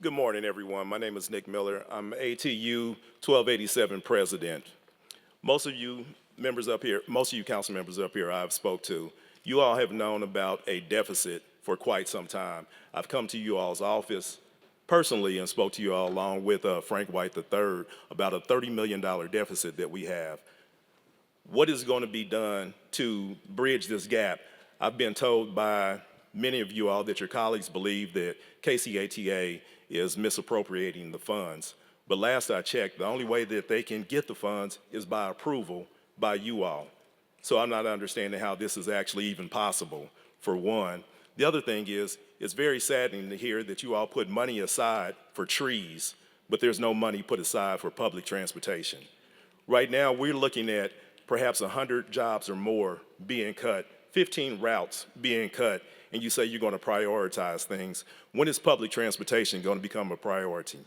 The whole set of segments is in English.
Good morning, everyone. My name is Nick Miller. I'm ATU 1287 president. Most of you members up here, most of you council members up here I've spoke to, you all have known about a deficit for quite some time. I've come to you all's office personally and spoke to you all along with Frank White III about a $30 million deficit that we have. What is going to be done to bridge this gap? I've been told by many of you all that your colleagues believe that KCATA is misappropriating the funds. But last I checked, the only way that they can get the funds is by approval by you all. So I'm not understanding how this is actually even possible, for one. The other thing is, it's very saddening to hear that you all put money aside for trees, but there's no money put aside for public transportation. Right now, we're looking at perhaps 100 jobs or more being cut, 15 routes being cut, and you say you're going to prioritize things. When is public transportation going to become a priority?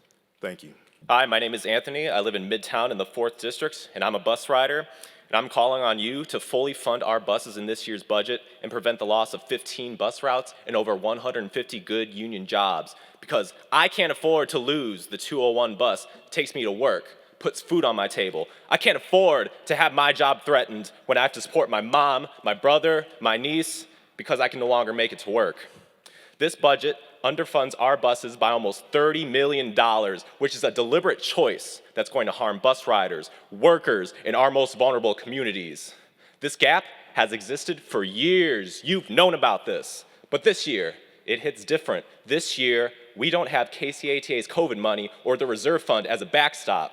Thank you. Hi, my name is Anthony. I live in Midtown in the 4th District, and I'm a bus rider. And I'm calling on you to fully fund our buses in this year's budget and prevent the loss of 15 bus routes and over 150 good union jobs. Because I can't afford to lose the 201 bus that takes me to work, puts food on my table. I can't afford to have my job threatened when I have to support my mom, my brother, my niece, because I can no longer make it to work. This budget underfunds our buses by almost $30 million, which is a deliberate choice that's going to harm bus riders, workers, and our most vulnerable communities. This gap has existed for years. You've known about this. But this year, it hits different. This year, we don't have KCATA's COVID money or the reserve fund as a backstop.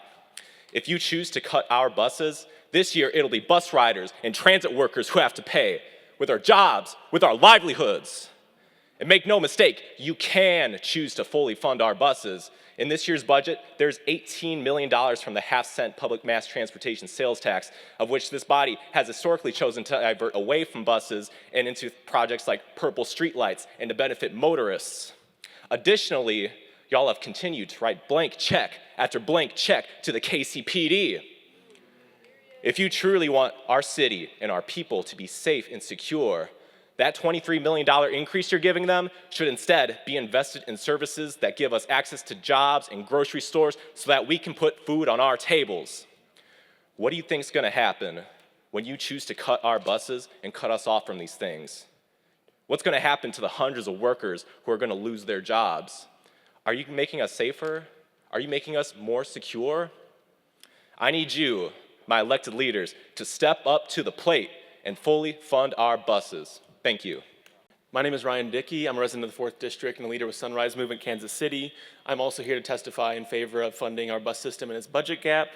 If you choose to cut our buses, this year it'll be bus riders and transit workers who have to pay with our jobs, with our livelihoods. And make no mistake, you can choose to fully fund our buses. In this year's budget, there's $18 million from the half-cent public mass transportation sales tax, of which this body has historically chosen to divert away from buses and into projects like purple streetlights and to benefit motorists. Additionally, y'all have continued to write blank check after blank check to the KCPD. If you truly want our city and our people to be safe and secure, that $23 million increase you're giving them should instead be invested in services that give us access to jobs and grocery stores so that we can put food on our tables. What do you think is going to happen when you choose to cut our buses and cut us off from these things? What's going to happen to the hundreds of workers who are going to lose their jobs? Are you making us safer? Are you making us more secure? I need you, my elected leaders, to step up to the plate and fully fund our buses. Thank you. My name is Ryan Dickey. I'm a resident of the 4th District and a leader with Sunrise Movement Kansas City. I'm also here to testify in favor of funding our bus system and its budget gap.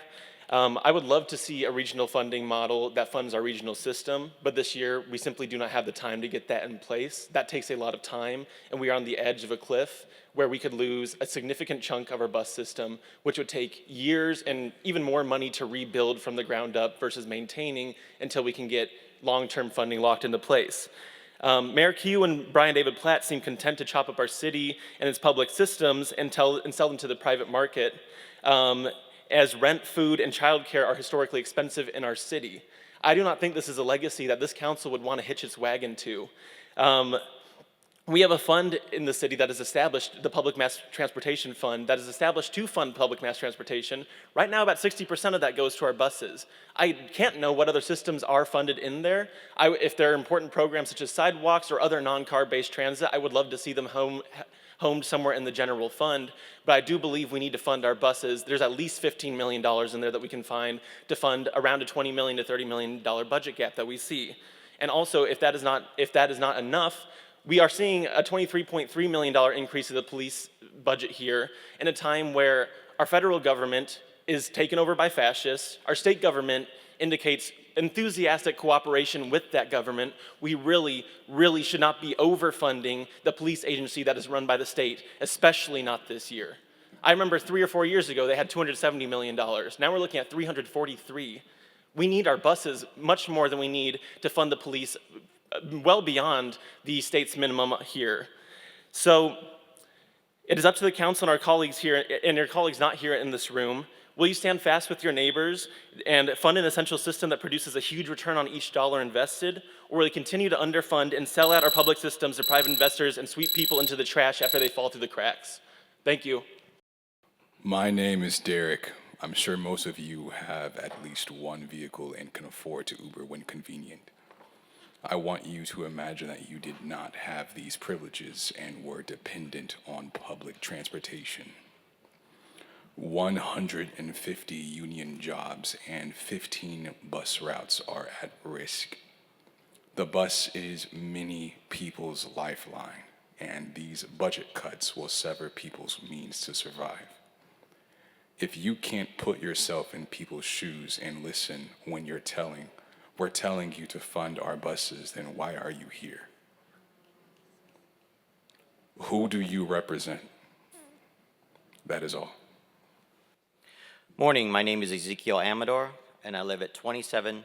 I would love to see a regional funding model that funds our regional system, but this year we simply do not have the time to get that in place. That takes a lot of time, and we are on the edge of a cliff where we could lose a significant chunk of our bus system, which would take years and even more money to rebuild from the ground up versus maintaining until we can get long-term funding locked into place. Mayor Q and Brian David Platt seem content to chop up our city and its public systems and sell them to the private market, as rent, food, and childcare are historically expensive in our city. I do not think this is a legacy that this council would want to hitch its wagon to. We have a fund in the city that is established, the Public Mass Transportation Fund, that is established to fund public mass transportation. Right now, about 60% of that goes to our buses. I can't know what other systems are funded in there. If there are important programs such as sidewalks or other non-car-based transit, I would love to see them homed somewhere in the general fund, but I do believe we need to fund our buses. There's at least $15 million in there that we can find to fund around a $20 million to $30 million budget gap that we see. And also, if that is not enough, we are seeing a $23.3 million increase in the police budget here in a time where our federal government is taken over by fascists, our state government indicates enthusiastic cooperation with that government. We really, really should not be overfunding the police agency that is run by the state, especially not this year. I remember 3 or 4 years ago, they had $270 million. Now we're looking at $343. We need our buses much more than we need to fund the police, well beyond the state's minimum here. So it is up to the council and our colleagues here, and your colleagues not here in this room. Will you stand fast with your neighbors and fund an essential system that produces a huge return on each dollar invested? Or will you continue to underfund and sell out our public systems to private investors and sweep people into the trash after they fall through the cracks? Thank you. My name is Derek. I'm sure most of you have at least one vehicle and can afford to Uber when convenient. I want you to imagine that you did not have these privileges and were dependent on public transportation. 150 union jobs and 15 bus routes are at risk. The bus is many people's lifeline, and these budget cuts will sever people's means to survive. If you can't put yourself in people's shoes and listen when we're telling you to fund our buses, then why are you here? Who do you represent? That is all. Morning, my name is Ezekiel Amador, and I live at 27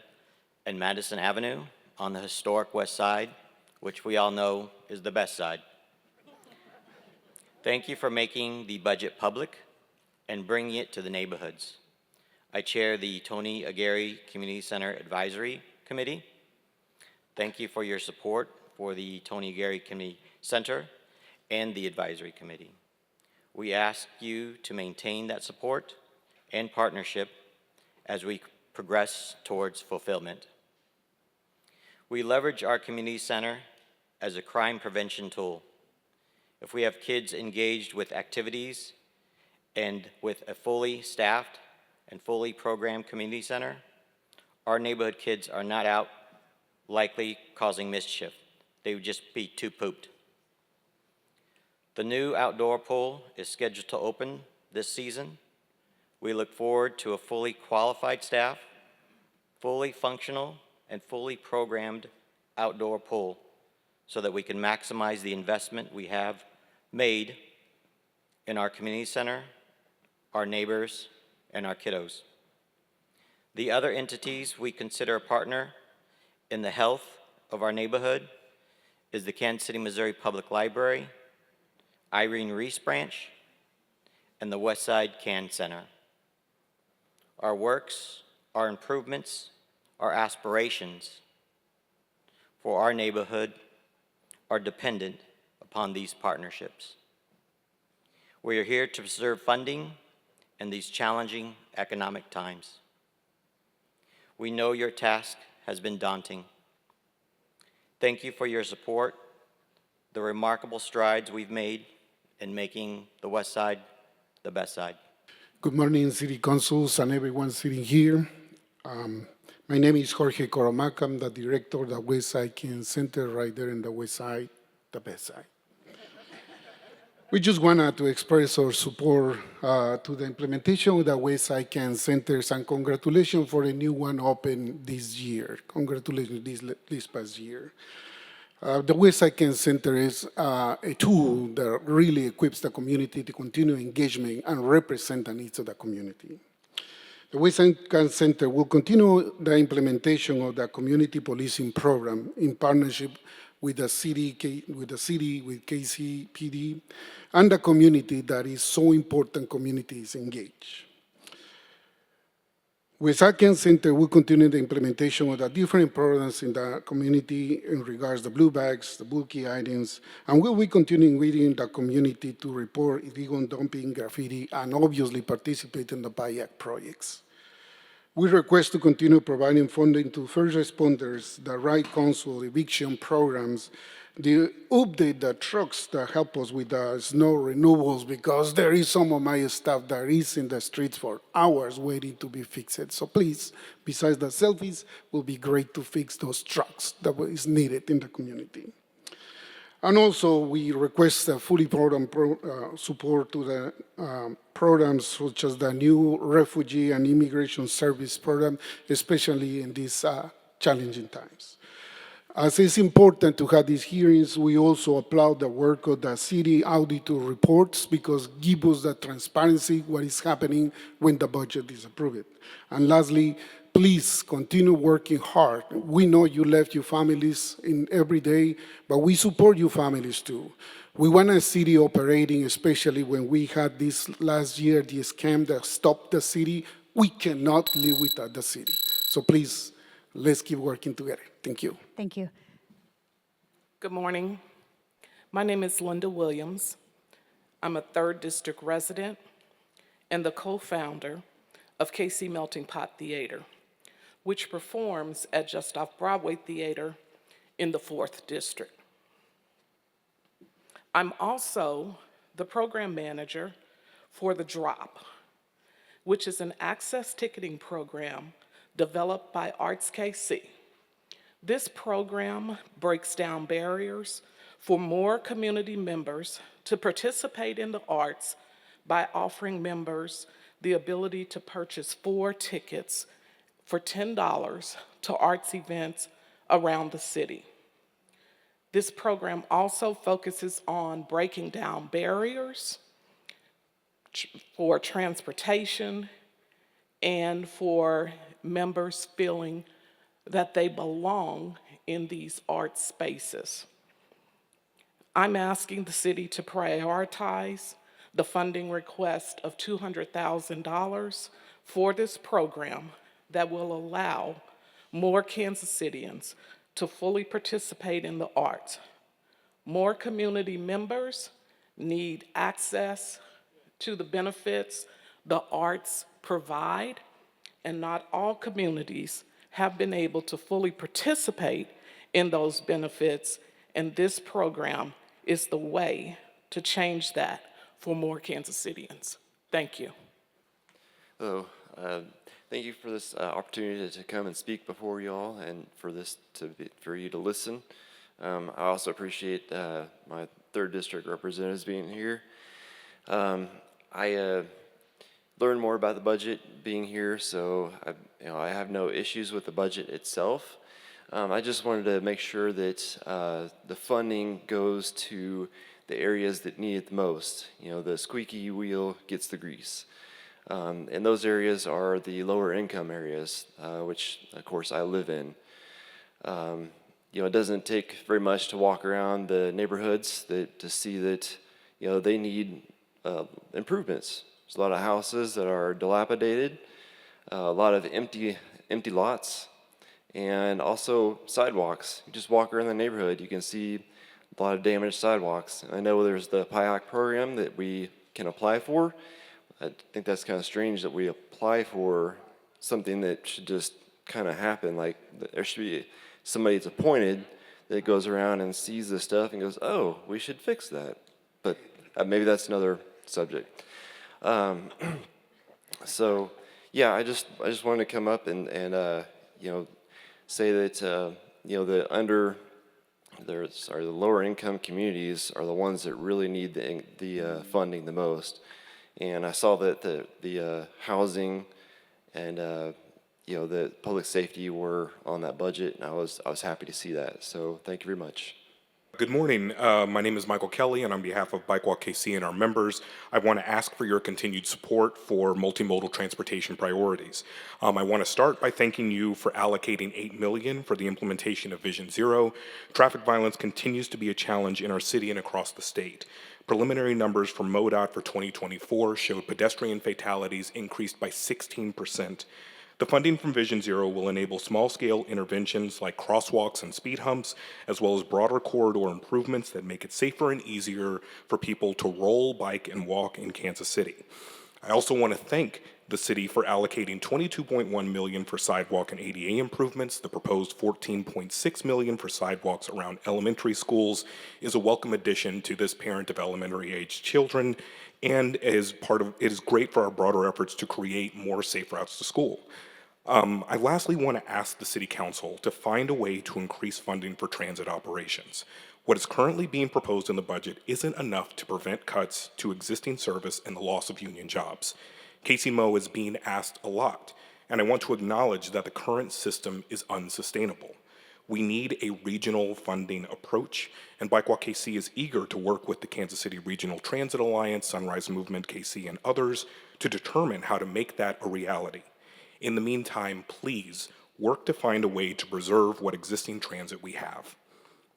and Madison Avenue on the historic West Side, which we all know is the best side. Thank you for making the budget public and bringing it to the neighborhoods. I chair the Tony Aguirre Community Center Advisory Committee. Thank you for your support for the Tony Aguirre Community Center and the Advisory Committee. We ask you to maintain that support and partnership as we progress towards fulfillment. We leverage our community center as a crime prevention tool. If we have kids engaged with activities and with a fully staffed and fully programmed community center, our neighborhood kids are not out likely causing mischief. They would just be too pooped. The new outdoor pool is scheduled to open this season. We look forward to a fully qualified staff, fully functional, and fully programmed outdoor pool so that we can maximize the investment we have made in our community center, our neighbors, and our kiddos. The other entities we consider a partner in the health of our neighborhood is the Kansas City, Missouri Public Library, Irene Reese Branch, and the Westside Can Center. Our works, our improvements, our aspirations for our neighborhood are dependent upon these partnerships. We are here to preserve funding in these challenging economic times. We know your task has been daunting. Thank you for your support, the remarkable strides we've made in making the West Side the best side. Good morning, City Councils and everyone sitting here. My name is Jorge Coromaca. I'm the director of the West Side Can Center right there in the West Side, the best side. We just wanted to express our support to the implementation of the West Side Can Centers and congratulations for the new one open this year. Congratulations this past year. The West Side Can Center is a tool that really equips the community to continue engagement and represent the needs of the community. The West Side Can Center will continue the implementation of the community policing program in partnership with the city, with KCPD, and the community that is so important communities engage. West Side Can Center will continue the implementation of the different programs in the community in regards to blue bags, the bulky items, and will be continuing within the community to report illegal dumping, graffiti, and obviously participate in the BIAC projects. We request to continue providing funding to first responders, the right council eviction programs, the update the trucks that help us with the snow removals, because there is some of my staff that is in the streets for hours waiting to be fixed. So please, besides the selfies, it will be great to fix those trucks that is needed in the community. And also, we request a fully program support to the programs such as the new Refugee and Immigration Service Program, especially in these challenging times. As it's important to have these hearings, we also applaud the work of the city auditor reports because give us the transparency, what is happening when the budget is approved. And lastly, please continue working hard. We know you left your families in every day, but we support your families too. We want a city operating, especially when we had this last year, the scam that stopped the city. We cannot live without the city. So please, let's keep working together. Thank you. Thank you. Good morning. My name is Linda Williams. I'm a 3rd District resident and the co-founder of KC Melting Pot Theater, which performs at Just Off Broadway Theater in the 4th District. I'm also the program manager for The Drop, which is an access ticketing program developed by Arts KC. This program breaks down barriers for more community members to participate in the arts by offering members the ability to purchase 4 tickets for $10 to arts events around the city. This program also focuses on breaking down barriers for transportation and for members feeling that they belong in these art spaces. I'm asking the city to prioritize the funding request of $200,000 for this program that will allow more Kansas Cityans to fully participate in the arts. More community members need access to the benefits the arts provide, and not all communities have been able to fully participate in those benefits, and this program is the way to change that for more Kansas Cityans. Thank you. Hello. Thank you for this opportunity to come and speak before you all, and for you to listen. I also appreciate my 3rd District representatives being here. I learned more about the budget being here, so I have no issues with the budget itself. I just wanted to make sure that the funding goes to the areas that need it the most. The squeaky wheel gets the grease. And those areas are the lower income areas, which of course I live in. It doesn't take very much to walk around the neighborhoods to see that they need improvements. There's a lot of houses that are dilapidated, a lot of empty lots, and also sidewalks. You just walk around the neighborhood, you can see a lot of damaged sidewalks. I know there's the PIAC program that we can apply for. I think that's kind of strange that we apply for something that should just kind of happen. Like, there should be somebody that's appointed that goes around and sees this stuff and goes, oh, we should fix that. But maybe that's another subject. So yeah, I just wanted to come up and say that the lower income communities are the ones that really need the funding the most. And I saw that the housing and the public safety were on that budget, and I was happy to see that. So thank you very much. Good morning. My name is Michael Kelly, and on behalf of Bike Walk KC and our members, I want to ask for your continued support for multimodal transportation priorities. I want to start by thanking you for allocating $8 million for the implementation of Vision Zero. Traffic violence continues to be a challenge in our city and across the state. Preliminary numbers from MoDOT for 2024 showed pedestrian fatalities increased by 16%. The funding from Vision Zero will enable small-scale interventions like crosswalks and speed humps, as well as broader corridor improvements that make it safer and easier for people to roll, bike, and walk in Kansas City. I also want to thank the city for allocating $22.1 million for sidewalk and ADA improvements. The proposed $14.6 million for sidewalks around elementary schools is a welcome addition to this parent of elementary-aged children, and it is great for our broader efforts to create more safe routes to school. I lastly want to ask the City Council to find a way to increase funding for transit operations. What is currently being proposed in the budget isn't enough to prevent cuts to existing service and the loss of union jobs. KCMO is being asked a lot, and I want to acknowledge that the current system is unsustainable. We need a regional funding approach, and Bike Walk KC is eager to work with the Kansas City Regional Transit Alliance, Sunrise Movement KC, and others to determine how to make that a reality. In the meantime, please work to find a way to preserve what existing transit we have.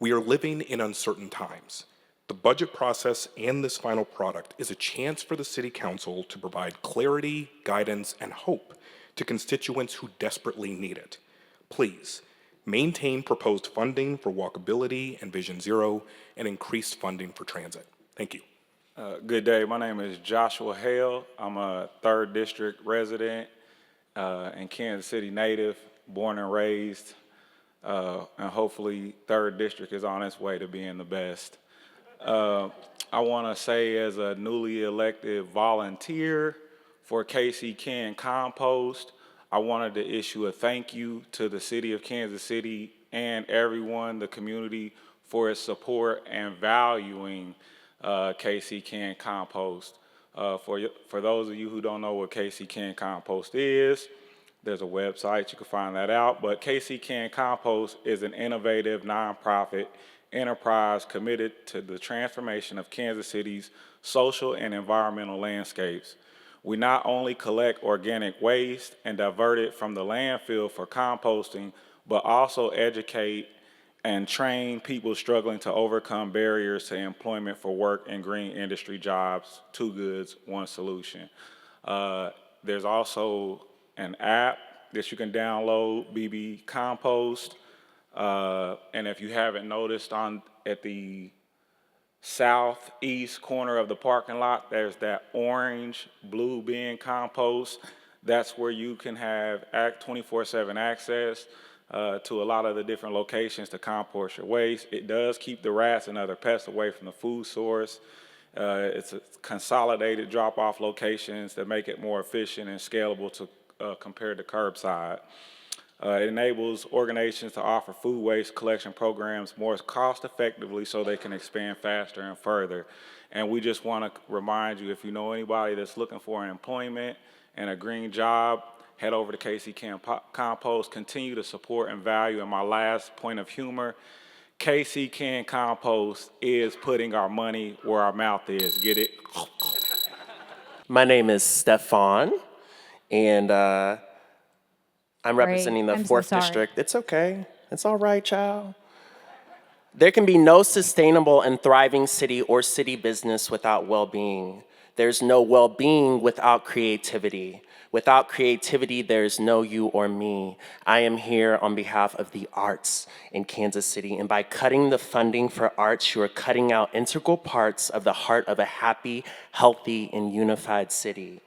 We are living in uncertain times. The budget process and this final product is a chance for the City Council to provide clarity, guidance, and hope to constituents who desperately need it. Please, maintain proposed funding for walkability and Vision Zero, and increased funding for transit. Thank you. Good day. My name is Joshua Hale. I'm a 3rd District resident and Kansas City native, born and raised. And hopefully 3rd District is on its way to being the best. I want to say, as a newly elected volunteer for KC Can Compost, I wanted to issue a thank you to the city of Kansas City and everyone, the community, for its support and valuing KC Can Compost. For those of you who don't know what KC Can Compost is, there's a website, you can find that out. But KC Can Compost is an innovative nonprofit enterprise committed to the transformation of Kansas City's social and environmental landscapes. We not only collect organic waste and divert it from the landfill for composting, but also educate and train people struggling to overcome barriers to employment for work in green industry jobs. 2 goods, 1 solution. There's also an app that you can download, BB Compost. And if you haven't noticed, at the southeast corner of the parking lot, there's that orange blue bin compost. That's where you can have 24/7 access to a lot of the different locations to compost your waste. It does keep the rats and other pests away from the food source. It's a consolidated drop-off locations that make it more efficient and scalable to compared to curbside. It enables organizations to offer food waste collection programs more cost effectively so they can expand faster and further. And we just want to remind you, if you know anybody that's looking for an employment and a green job, head over to KC Can Compost. Continue to support and value. And my last point of humor, KC Can Compost is putting our money where our mouth is. Get it? My name is Stefan, and I'm representing the 4th District. It's okay. It's all right, child. There can be no sustainable and thriving city or city business without well-being. There's no well-being without creativity. Without creativity, there's no you or me. I am here on behalf of the arts in Kansas City, and by cutting the funding for arts, you are cutting out integral parts of the heart of a happy, healthy, and unified city.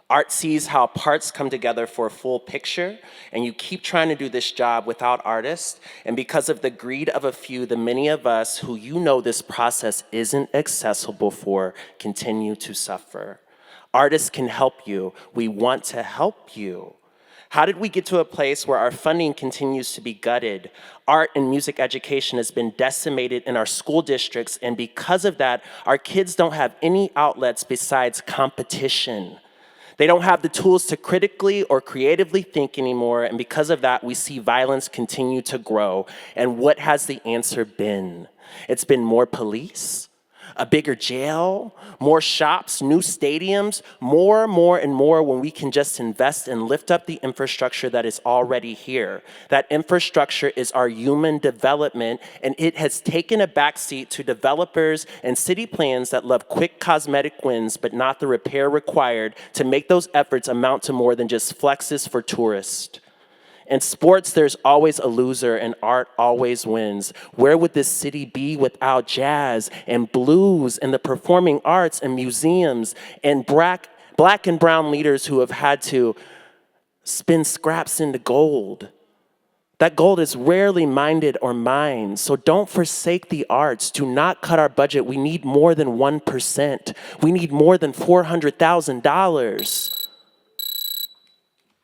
Art sees how parts come together for a full picture, and you keep trying to do this job without artists, and because of the greed of a few, the many of us who you know this process isn't accessible for continue to suffer. Artists can help you. We want to help you. How did we get to a place where our funding continues to be gutted? Art and music education has been decimated in our school districts, and because of that, our kids don't have any outlets besides competition. They don't have the tools to critically or creatively think anymore, and because of that, we see violence continue to grow. And what has the answer been? It's been more police, a bigger jail, more shops, new stadiums, more and more when we can just invest and lift up the infrastructure that is already here. That infrastructure is our human development, and it has taken a backseat to developers and city plans that love quick cosmetic wins, but not the repair required to make those efforts amount to more than just flexes for tourists. In sports, there's always a loser, and art always wins. Where would this city be without jazz and blues and the performing arts and museums and black and brown leaders who have had to spin scraps into gold? That gold is rarely minded or mined, so don't forsake the arts. Do not cut our budget. We need more than 1%. We need more than $400,000.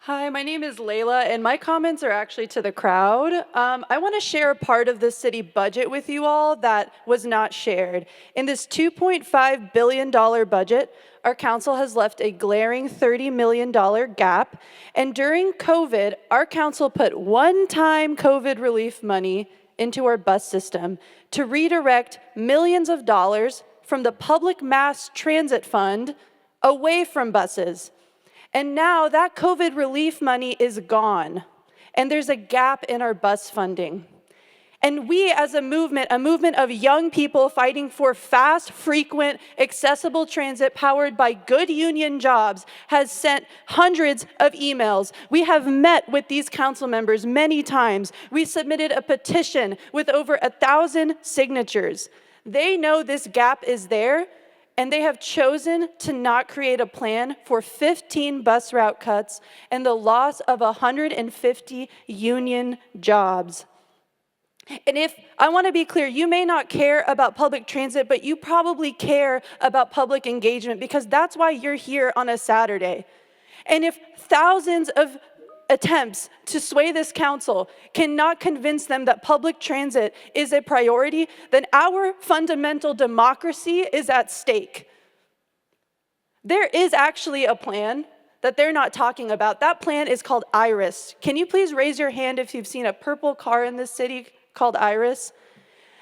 Hi, my name is Layla, and my comments are actually to the crowd. I want to share a part of the city budget with you all that was not shared. In this $2.5 billion budget, our council has left a glaring $30 million gap, and during COVID, our council put one-time COVID relief money into our bus system to redirect millions of dollars from the public mass transit fund away from buses. And now that COVID relief money is gone, and there's a gap in our bus funding. And we as a movement of young people fighting for fast, frequent, accessible transit powered by good union jobs, has sent hundreds of emails. We have met with these council members many times. We submitted a petition with over 1,000 signatures. They know this gap is there, and they have chosen to not create a plan for 15 bus route cuts and the loss of 150 union jobs. And if, I want to be clear, you may not care about public transit, but you probably care about public engagement because that's why you're here on a Saturday. And if thousands of attempts to sway this council cannot convince them that public transit is a priority, then our fundamental democracy is at stake. There is actually a plan that they're not talking about. That plan is called IRIS. Can you please raise your hand if you've seen a purple car in this city called IRIS?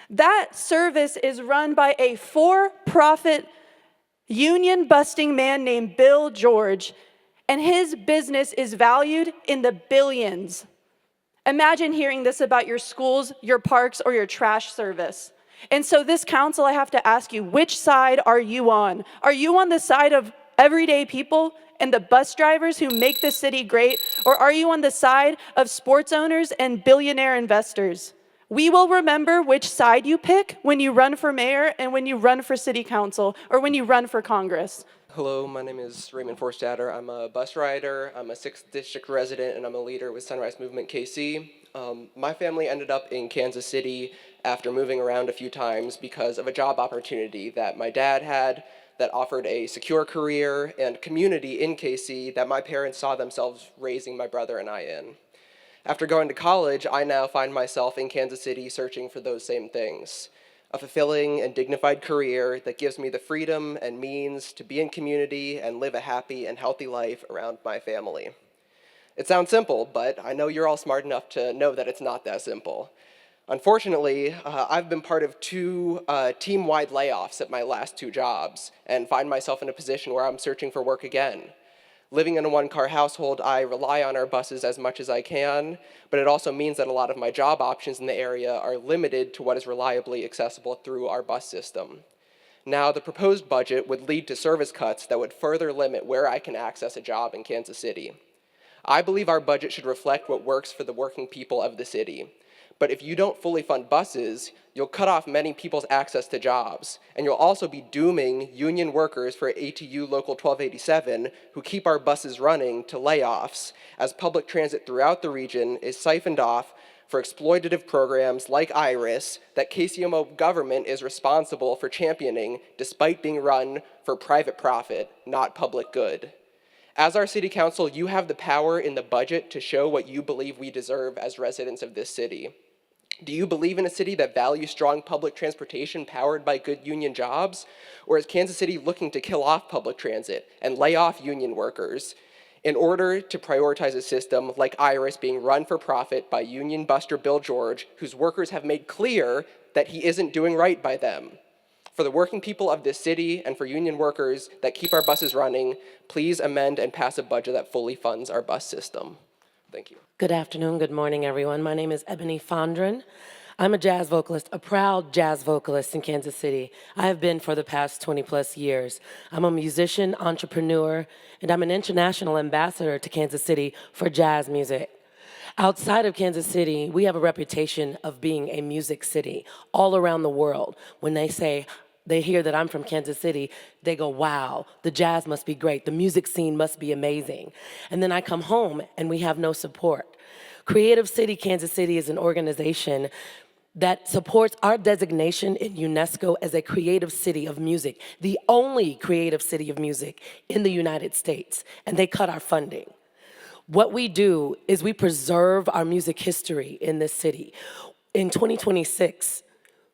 That service is run by a for-profit union-busting man named Bill George, and his business is valued in the billions. Imagine hearing this about your schools, your parks, or your trash service. And so this council, I have to ask you, which side are you on? Are you on the side of everyday people and the bus drivers who make the city great, or are you on the side of sports owners and billionaire investors? We will remember which side you pick when you run for mayor and when you run for city council or when you run for Congress. Hello, my name is Raymond Forstatter. I'm a bus rider, I'm a 6th District resident, and I'm a leader with Sunrise Movement KC. My family ended up in Kansas City after moving around a few times because of a job opportunity that my dad had that offered a secure career and community in KC that my parents saw themselves raising my brother and I in. After going to college, I now find myself in Kansas City searching for those same things. A fulfilling and dignified career that gives me the freedom and means to be in community and live a happy and healthy life around my family. It sounds simple, but I know you're all smart enough to know that it's not that simple. Unfortunately, I've been part of 2 team-wide layoffs at my last 2 jobs and find myself in a position where I'm searching for work again. Living in a one-car household, I rely on our buses as much as I can, but it also means that a lot of my job options in the area are limited to what is reliably accessible through our bus system. Now, the proposed budget would lead to service cuts that would further limit where I can access a job in Kansas City. I believe our budget should reflect what works for the working people of the city. But if you don't fully fund buses, you'll cut off many people's access to jobs, and you'll also be dooming union workers for ATU Local 1287 who keep our buses running to layoffs as public transit throughout the region is siphoned off for exploitative programs like IRIS that KCMO government is responsible for championing despite being run for private profit, not public good. As our city council, you have the power in the budget to show what you believe we deserve as residents of this city. Do you believe in a city that values strong public transportation powered by good union jobs? Or is Kansas City looking to kill off public transit and lay off union workers in order to prioritize a system like IRIS being run for profit by union buster Bill George, whose workers have made clear that he isn't doing right by them? For the working people of this city and for union workers that keep our buses running, please amend and pass a budget that fully funds our bus system. Thank you. Good afternoon, good morning, everyone. My name is Ebony Fondren. I'm a jazz vocalist, a proud jazz vocalist in Kansas City. I have been for the past 20 plus years. I'm a musician, entrepreneur, and I'm an international ambassador to Kansas City for jazz music. Outside of Kansas City, we have a reputation of being a music city all around the world. When they hear that I'm from Kansas City, they go, wow, the jazz must be great. The music scene must be amazing. And then I come home and we have no support. Creative City Kansas City is an organization that supports our designation in UNESCO as a creative city of music, the only creative city of music in the United States, and they cut our funding. What we do is we preserve our music history in this city. In 2026,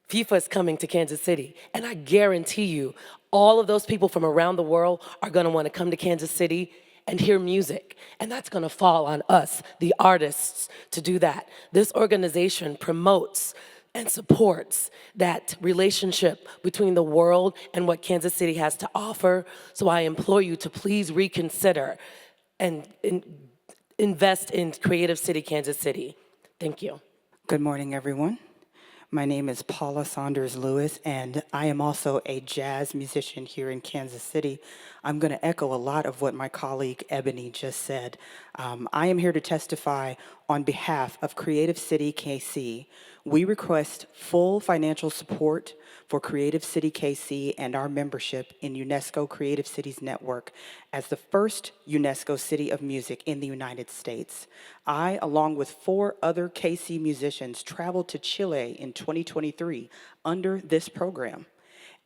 FIFA is coming to Kansas City, and I guarantee you, all of those people from around the world are gonna wanna come to Kansas City and hear music, and that's gonna fall on us, the artists, to do that. This organization promotes and supports that relationship between the world and what Kansas City has to offer, so I implore you to please reconsider and invest in Creative City Kansas City. Thank you. Good morning, everyone. My name is Paula Saunders Lewis, and I am also a jazz musician here in Kansas City. I'm going to echo a lot of what my colleague Ebony just said. I am here to testify on behalf of Creative City KC. We request full financial support for Creative City KC and our membership in UNESCO Creative Cities Network as the first UNESCO City of Music in the United States. I, along with 4 other KC musicians, traveled to Chile in 2023 under this program.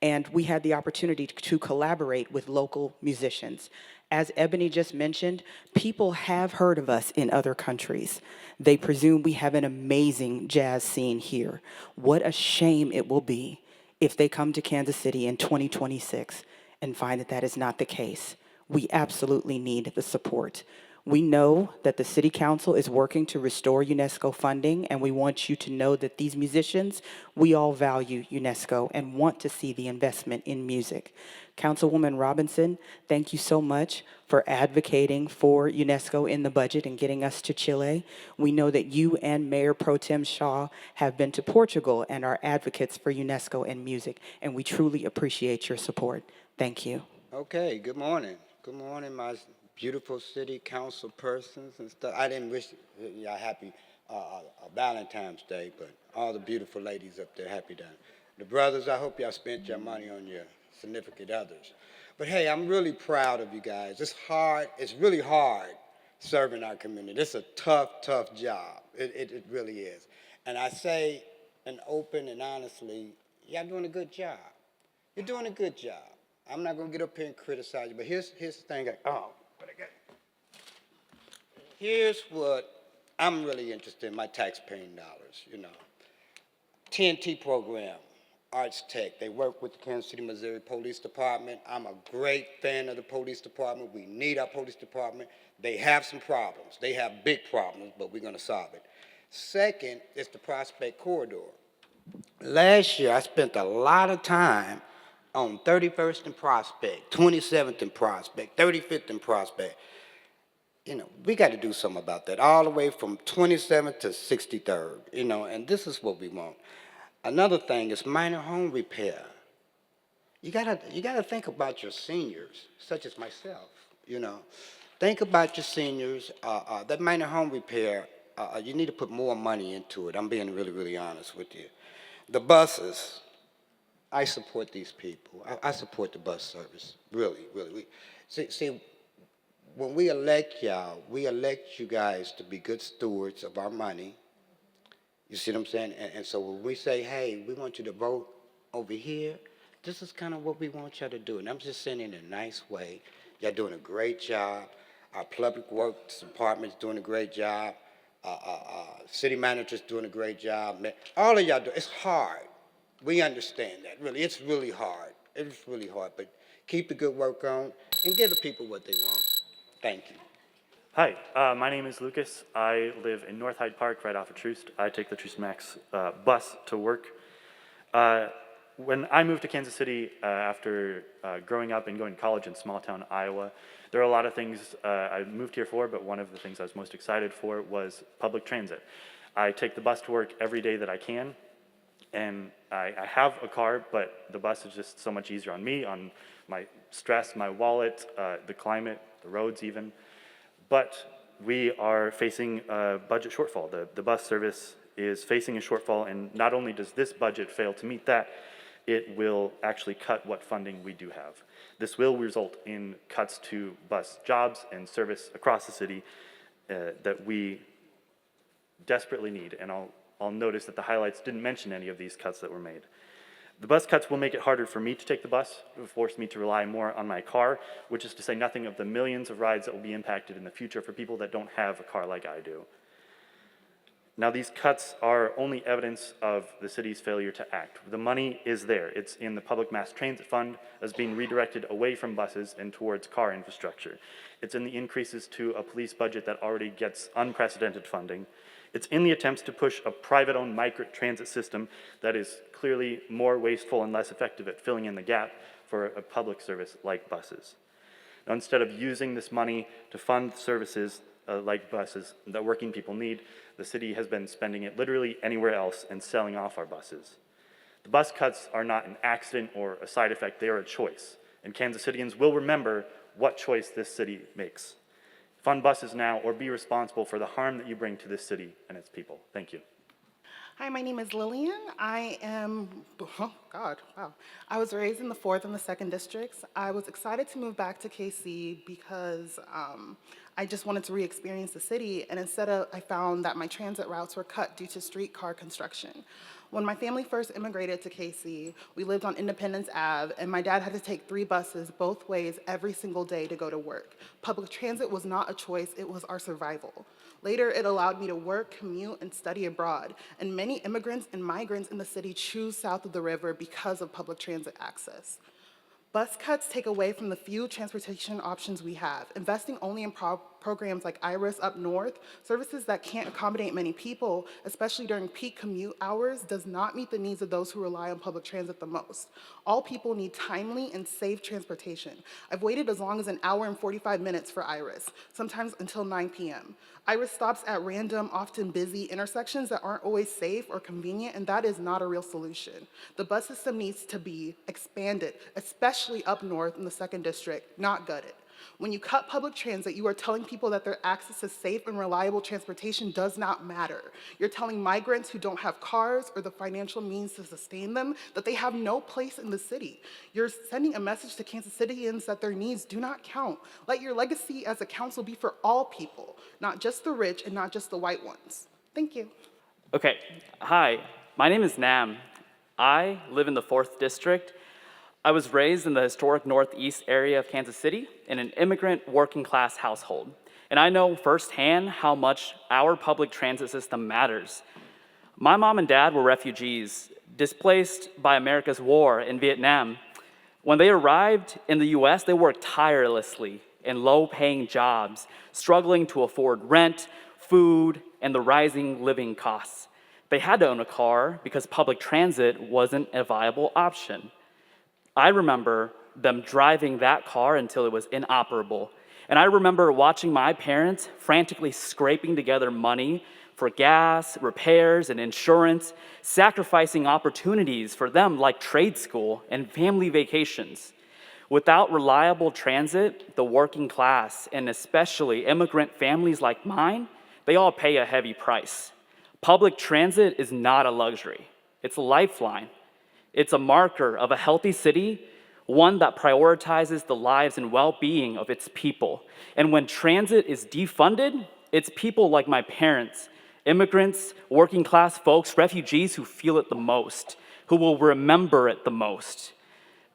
And we had the opportunity to collaborate with local musicians. As Ebony just mentioned, people have heard of us in other countries. They presume we have an amazing jazz scene here. What a shame it will be if they come to Kansas City in 2026 and find that that is not the case. We absolutely need the support. We know that the City Council is working to restore UNESCO funding, and we want you to know that these musicians, we all value UNESCO and want to see the investment in music. Councilwoman Robinson, thank you so much for advocating for UNESCO in the budget and getting us to Chile. We know that you and Mayor Pro Tem Shaw have been to Portugal and are advocates for UNESCO and music, and we truly appreciate your support. Thank you. Okay, good morning. Good morning, my beautiful city council persons and stuff. I didn't wish y'all happy Valentine's Day, but all the beautiful ladies up there, happy done. The brothers, I hope y'all spent your money on your significant others. But hey, I'm really proud of you guys. It's hard, it's really hard serving our community. It's a tough, tough job. It really is. And I say, and open and honestly, y'all doing a good job. You're doing a good job. I'm not gonna get up here and criticize you, but here's the thing. Here's what I'm really interested in, my taxpaying dollars, you know. TNT program, Arts Tech, they work with the Kansas City, Missouri Police Department. I'm a great fan of the police department. We need our police department. They have some problems. They have big problems, but we're gonna solve it. Second is the Prospect Corridor. Last year, I spent a lot of time on 31st and Prospect, 27th and Prospect, 35th and Prospect. You know, we got to do something about that, all the way from 27th to 63rd, you know, and this is what we want. Another thing is minor home repair. You gotta think about your seniors, such as myself, you know. Think about your seniors. That minor home repair, you need to put more money into it. I'm being really, really honest with you. The buses, I support these people. I support the bus service, really, really. See, when we elect y'all, we elect you guys to be good stewards of our money. You see what I'm saying? And so when we say, hey, we want you to vote over here, this is kind of what we want y'all to do. And I'm just saying it in a nice way. Y'all doing a great job. Our public works department's doing a great job. City manager's doing a great job. All of y'all do. It's hard. We understand that. Really, it's really hard. It's really hard. But keep the good work on and give the people what they want. Thank you. Hi, my name is Lucas. I live in North Hyde Park, right off of Troost. I take the Troost Max bus to work. When I moved to Kansas City after growing up and going to college in small town Iowa, there are a lot of things I moved here for, but one of the things I was most excited for was public transit. I take the bus to work every day that I can, and I have a car, but the bus is just so much easier on me, on my stress, my wallet, the climate, the roads even. But we are facing a budget shortfall. The bus service is facing a shortfall, and not only does this budget fail to meet that, it will actually cut what funding we do have. This will result in cuts to bus jobs and service across the city that we desperately need, and I'll notice that the highlights didn't mention any of these cuts that were made. The bus cuts will make it harder for me to take the bus. It will force me to rely more on my car, which is to say nothing of the millions of rides that will be impacted in the future for people that don't have a car like I do. Now, these cuts are only evidence of the city's failure to act. The money is there. It's in the Public Mass Transit Fund as being redirected away from buses and towards car infrastructure. It's in the increases to a police budget that already gets unprecedented funding. It's in the attempts to push a private-owned microtransit system that is clearly more wasteful and less effective at filling in the gap for a public service like buses. Now, instead of using this money to fund services like buses that working people need, the city has been spending it literally anywhere else and selling off our buses. The bus cuts are not an accident or a side effect, they are a choice. And Kansas Cityans will remember what choice this city makes. Fund buses now or be responsible for the harm that you bring to this city and its people. Thank you. Hi, my name is Lillian. I am, oh God, wow. I was raised in the 4th and the 2nd districts. I was excited to move back to KC because I just wanted to re-experience the city, and I found that my transit routes were cut due to streetcar construction. When my family first immigrated to KC, we lived on Independence Ave, and my dad had to take 3 buses both ways every single day to go to work. Public transit was not a choice, it was our survival. Later, it allowed me to work, commute, and study abroad, and many immigrants and migrants in the city choose south of the river because of public transit access. Bus cuts take away from the few transportation options we have. Investing only in programs like IRIS up north, services that can't accommodate many people, especially during peak commute hours, does not meet the needs of those who rely on public transit the most. All people need timely and safe transportation. I've waited as long as an hour and 45 minutes for IRIS, sometimes until 9 p.m. IRIS stops at random, often busy intersections that aren't always safe or convenient, and that is not a real solution. The bus system needs to be expanded, especially up north in the 2nd district, not gutted. When you cut public transit, you are telling people that their access to safe and reliable transportation does not matter. You're telling migrants who don't have cars or the financial means to sustain them that they have no place in the city. You're sending a message to Kansas Cityans that their needs do not count. Let your legacy as a council be for all people, not just the rich and not just the white ones. Thank you. Okay, hi, my name is Nam. I live in the 4th district. I was raised in the historic northeast area of Kansas City in an immigrant working class household. And I know firsthand how much our public transit system matters. My mom and dad were refugees, displaced by America's war in Vietnam. When they arrived in the US, they worked tirelessly in low-paying jobs, struggling to afford rent, food, and the rising living costs. They had to own a car because public transit wasn't a viable option. I remember them driving that car until it was inoperable. And I remember watching my parents frantically scraping together money for gas, repairs, and insurance, sacrificing opportunities for them like trade school and family vacations. Without reliable transit, the working class, and especially immigrant families like mine, they all pay a heavy price. Public transit is not a luxury, it's a lifeline. It's a marker of a healthy city, one that prioritizes the lives and well-being of its people. And when transit is defunded, it's people like my parents, immigrants, working class folks, refugees who feel it the most, who will remember it the most.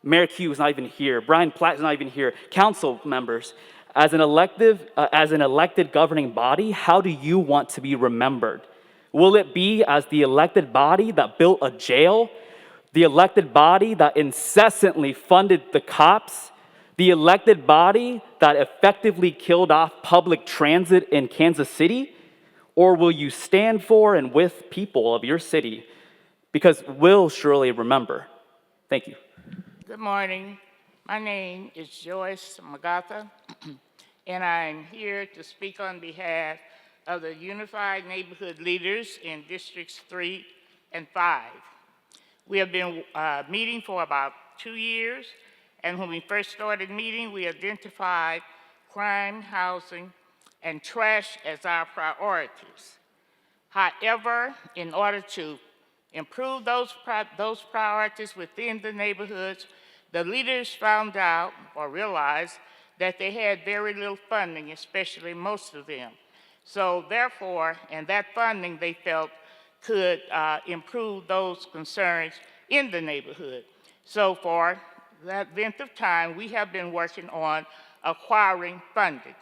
Mayor Q is not even here. Brian Platt is not even here. Council members, as an elected governing body, how do you want to be remembered? Will it be as the elected body that built a jail? The elected body that incessantly funded the cops, the elected body that effectively killed off public transit in Kansas City? Or will you stand for and with people of your city? Because we'll surely remember. Thank you. Good morning. My name is Joyce Magatha, and I'm here to speak on behalf of the Unified Neighborhood Leaders in Districts 3 and 5. We have been meeting for about 2 years, and when we first started meeting, we identified crime, housing, and trash as our priorities. However, in order to improve those priorities within the neighborhoods, the leaders found out or realized that they had very little funding, especially most of them. So therefore, and that funding they felt could improve those concerns in the neighborhood. So for that length of time, we have been working on acquiring funding.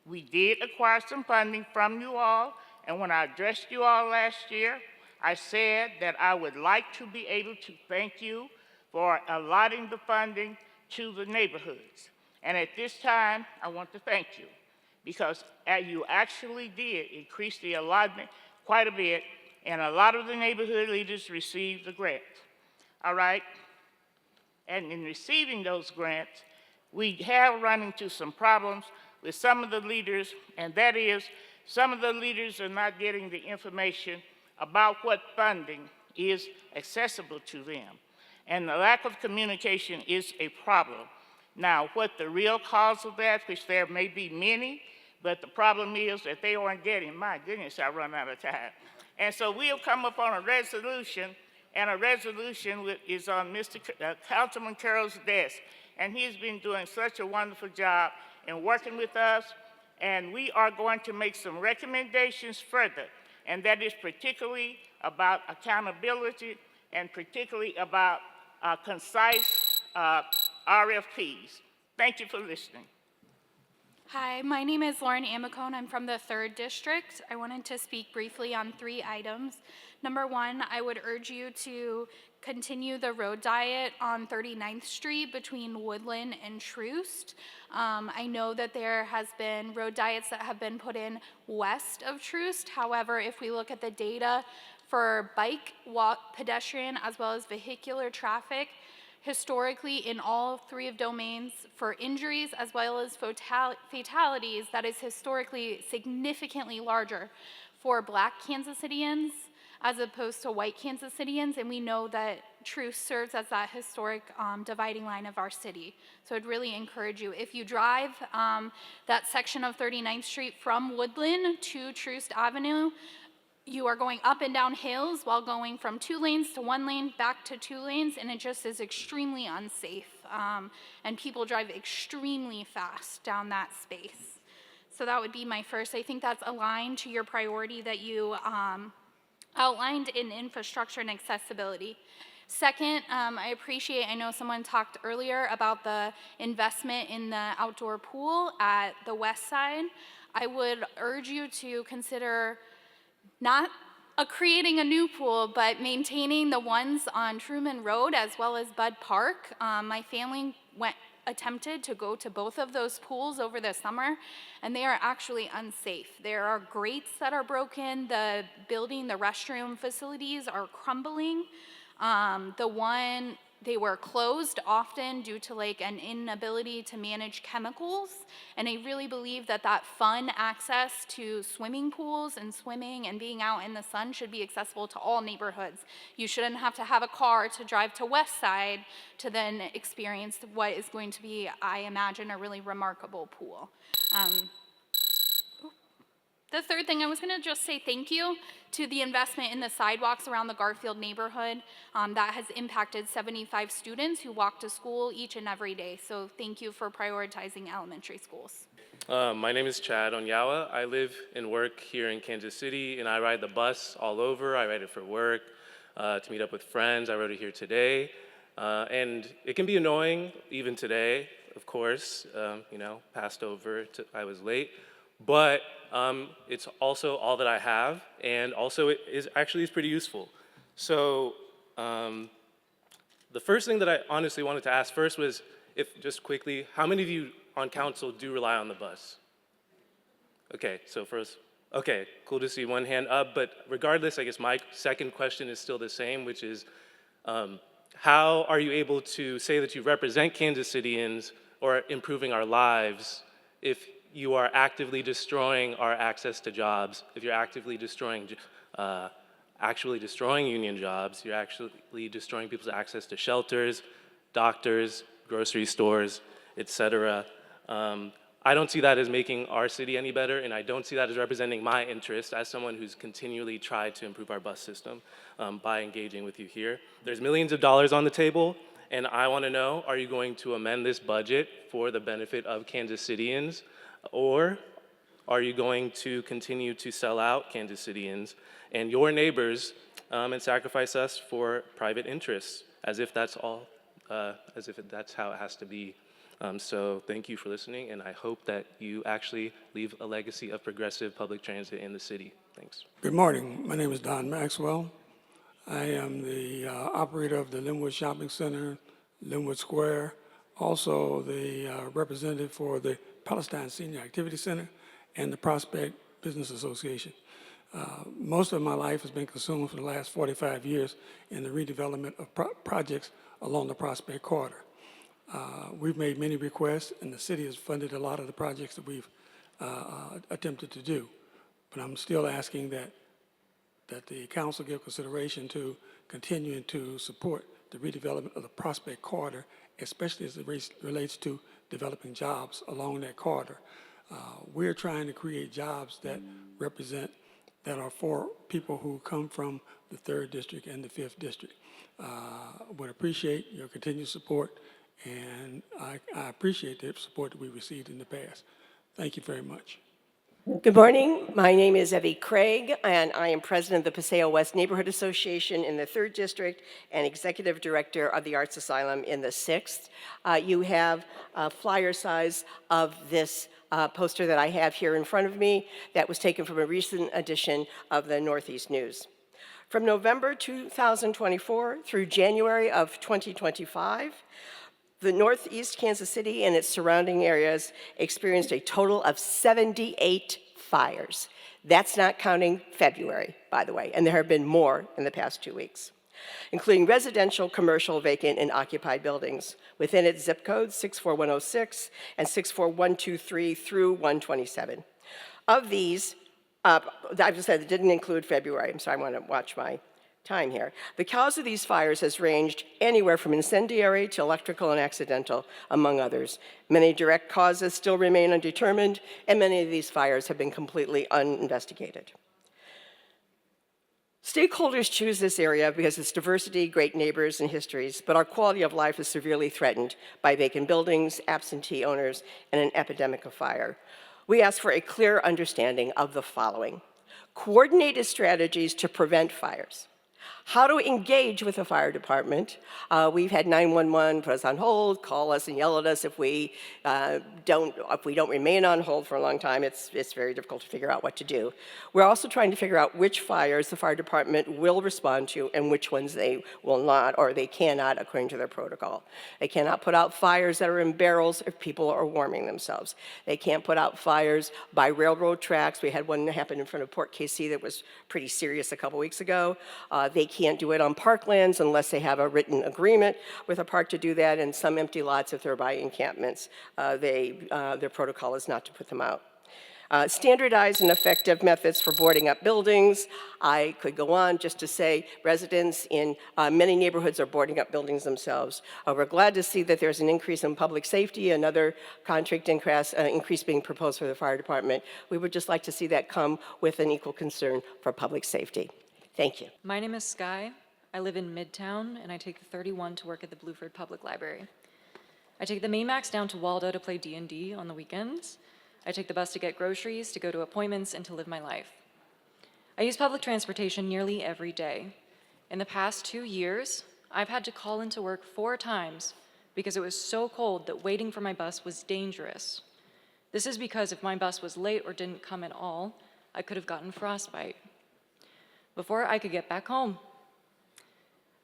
We did acquire some funding from you all, and when I addressed you all last year, I said that I would like to be able to thank you for allotting the funding to the neighborhoods. And at this time, I want to thank you because you actually did increase the allotment quite a bit, and a lot of the neighborhood leaders received the grants. All right? And in receiving those grants, we have run into some problems with some of the leaders, and that is some of the leaders are not getting the information about what funding is accessible to them. And the lack of communication is a problem. Now, what the real cause of that, which there may be many, but the problem is that they aren't getting, my goodness, I run out of time. And so we'll come up on a resolution, and a resolution is on Councilman Carroll's desk. And he's been doing such a wonderful job in working with us. And we are going to make some recommendations further, and that is particularly about accountability and particularly about concise RFPs. Thank you for listening. Hi, my name is Lauren Amicone. I'm from the 3rd District. I wanted to speak briefly on 3 items. Number 1, I would urge you to continue the road diet on 39th Street between Woodland and Troost. I know that there has been road diets that have been put in west of Troost. However, if we look at the data for bike, walk, pedestrian, as well as vehicular traffic, historically in all 3 of domains for injuries as well as fatalities, that is historically significantly larger for Black Kansas Cityans as opposed to white Kansas Cityans, and we know that Troost serves as that historic dividing line of our city. So I'd really encourage you, if you drive that section of 39th Street from Woodland to Troost Avenue, you are going up and down hills while going from 2 lanes to 1 lane back to 2 lanes, and it just is extremely unsafe. And people drive extremely fast down that space. So that would be my first. I think that's aligned to your priority that you outlined in infrastructure and accessibility. Second, I know someone talked earlier about the investment in the outdoor pool at the west side. I would urge you to consider not creating a new pool, but maintaining the ones on Truman Road as well as Bud Park. My family attempted to go to both of those pools over the summer, and they are actually unsafe. There are grates that are broken. The restroom facilities are crumbling. They were closed often due to an inability to manage chemicals, and I really believe that fun access to swimming pools and swimming and being out in the sun should be accessible to all neighborhoods. You shouldn't have to have a car to drive to West Side to then experience what is going to be, I imagine, a really remarkable pool. The third thing, I was going to just say thank you to the investment in the sidewalks around the Garfield neighborhood. That has impacted 75 students who walk to school each and every day. So thank you for prioritizing elementary schools. My name is Chad Onyawa. I live and work here in Kansas City, and I ride the bus all over. I ride it for work, to meet up with friends. I rode it here today. And it can be annoying, even today, of course. Passed over, I was late. But it's also all that I have, and also it is pretty useful. So the first thing that I honestly wanted to ask first was, just quickly, how many of you on council do rely on the bus? Okay, so first, okay, cool to see one hand up, but regardless, I guess my second question is still the same, which is, how are you able to say that you represent Kansas Cityans or improving our lives if you are actively destroying our access to jobs, if you're actively destroying, actually destroying union jobs, you're actually destroying people's access to shelters, doctors, grocery stores, etc. I don't see that as making our city any better, and I don't see that as representing my interest as someone who's continually tried to improve our bus system by engaging with you here. There's millions of dollars on the table, and I want to know, are you going to amend this budget for the benefit of Kansas Cityans? Or are you going to continue to sell out Kansas Cityans and your neighbors and sacrifice us for private interests, as if that's how it has to be? So thank you for listening, and I hope that you actually leave a legacy of progressive public transit in the city. Thanks. Good morning. My name is Don Maxwell. I am the operator of the Linwood Shopping Center, Linwood Square, also the representative for the Palestine Senior Activity Center and the Prospect Business Association. Most of my life has been consumed for the last 45 years in the redevelopment of projects along the Prospect Corridor. We've made many requests, and the city has funded a lot of the projects that we've attempted to do. But I'm still asking that the council give consideration to continuing to support the redevelopment of the Prospect Corridor, especially as it relates to developing jobs along that corridor. We're trying to create jobs that represent that are for people who come from the 3rd District and the 5th District. Would appreciate your continued support, and I appreciate the support that we received in the past. Thank you very much. Good morning. My name is Evie Craig, and I am president of the Paseo West Neighborhood Association in the 3rd District and executive director of the Arts Asylum in the 6th. You have a flyer size of this poster that I have here in front of me that was taken from a recent edition of the Northeast News. From November 2024 through January of 2025, the Northeast Kansas City and its surrounding areas experienced a total of 78 fires. That's not counting February, by the way, and there have been more in the past 2 weeks, including residential, commercial, vacant, and occupied buildings within its zip codes 64106 and 64123 through 127. Of these, I just said it didn't include February. I'm sorry, I want to watch my time here. The cause of these fires has ranged anywhere from incendiary to electrical and accidental, among others. Many direct causes still remain undetermined, and many of these fires have been completely uninvestigated. Stakeholders choose this area because its diversity, great neighbors, and histories, but our quality of life is severely threatened by vacant buildings, absentee owners, and an epidemic of fire. We ask for a clear understanding of the following: coordinated strategies to prevent fires, how to engage with the fire department. We've had 911 put us on hold, call us and yell at us if we don't remain on hold for a long time. It's very difficult to figure out what to do. We're also trying to figure out which fires the fire department will respond to and which ones they will not, or they cannot, according to their protocol. They cannot put out fires that are in barrels if people are warming themselves. They can't put out fires by railroad tracks. We had one that happened in front of Port KC that was pretty serious a couple weeks ago. They can't do it on parklands unless they have a written agreement with a park to do that, and some empty lots if they're by encampments. Their protocol is not to put them out. Standardized and effective methods for boarding up buildings. I could go on just to say residents in many neighborhoods are boarding up buildings themselves. We're glad to see that there's an increase in public safety, another contract increase being proposed for the fire department. We would just like to see that come with an equal concern for public safety. Thank you. My name is Sky. I live in Midtown, and I take the 31 to work at the Blueford Public Library. I take the Maymax down to Waldo to play D&D on the weekends. I take the bus to get groceries, to go to appointments, and to live my life. I use public transportation nearly every day. In the past 2 years, I've had to call into work 4 times because it was so cold that waiting for my bus was dangerous. This is because if my bus was late or didn't come at all, I could have gotten frostbite before I could get back home.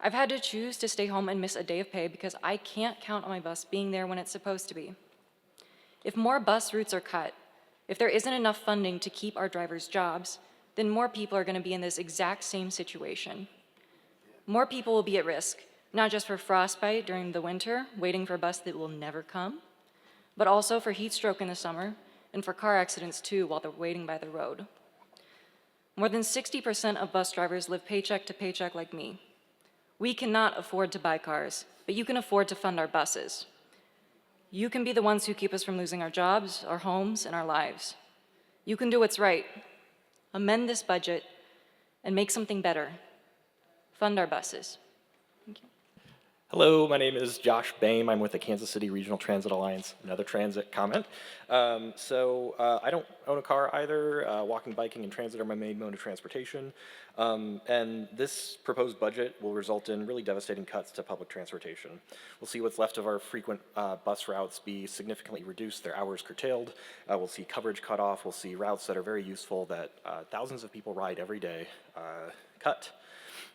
I've had to choose to stay home and miss a day of pay because I can't count on my bus being there when it's supposed to be. If more bus routes are cut, if there isn't enough funding to keep our drivers' jobs, then more people are going to be in this exact same situation. More people will be at risk, not just for frostbite during the winter, waiting for a bus that will never come, but also for heat stroke in the summer and for car accidents too while they're waiting by the road. More than 60% of bus drivers live paycheck to paycheck like me. We cannot afford to buy cars, but you can afford to fund our buses. You can be the ones who keep us from losing our jobs, our homes, and our lives. You can do what's right. Amend this budget and make something better. Fund our buses. Thank you. Hello, my name is Josh Boehm. I'm with the Kansas City Regional Transit Alliance. Another transit comment. I don't own a car either. Walking, biking, and transit are my main mode of transportation. And this proposed budget will result in really devastating cuts to public transportation. We'll see what's left of our frequent bus routes be significantly reduced, their hours curtailed. We'll see coverage cut off. We'll see routes that are very useful that thousands of people ride every day cut.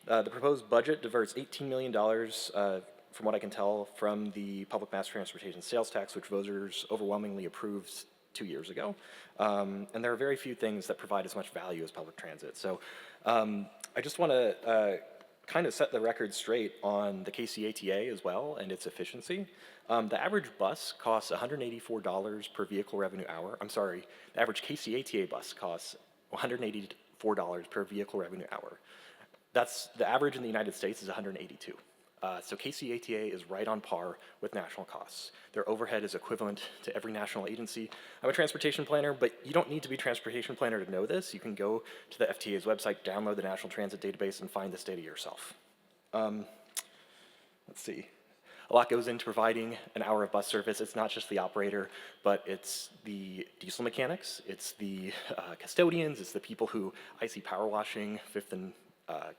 The proposed budget diverts $18 million, from what I can tell, from the public mass transportation sales tax, which voters overwhelmingly approved 2 years ago. And there are very few things that provide as much value as public transit. So I just want to kind of set the record straight on the KCATA as well and its efficiency. The average bus costs $184 per vehicle revenue hour. I'm sorry, the average KCATA bus costs $184 per vehicle revenue hour. That's the average in the United States is 182. So KCATA is right on par with national costs. Their overhead is equivalent to every national agency. I'm a transportation planner, but you don't need to be a transportation planner to know this. You can go to the FTA's website, download the National Transit Database, and find this data yourself. Let's see. A lot goes into providing an hour of bus service. It's not just the operator, but it's the diesel mechanics, it's the custodians, it's the people who I see power washing 5th and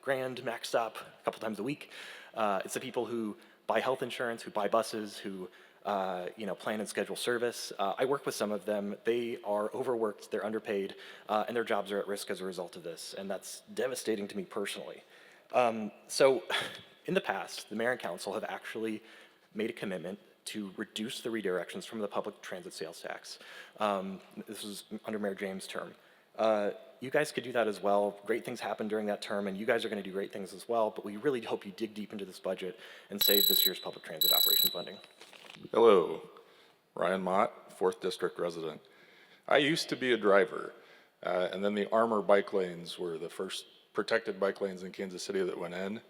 Grand Max Stop a couple times a week. It's the people who buy health insurance, who buy buses, who plan and schedule service. I work with some of them. They are overworked, they're underpaid, and their jobs are at risk as a result of this, and that's devastating to me personally. So in the past, the mayor and council have actually made a commitment to reduce the redirections from the public transit sales tax. This was under Mayor James' term. You guys could do that as well. Great things happened during that term, and you guys are going to do great things as well, but we really hope you dig deep into this budget and save this year's public transit operation funding. Hello, Ryan Mott, 4th District resident. I used to be a driver, and then the Armor bike lanes were the first protected bike lanes in Kansas City that went in,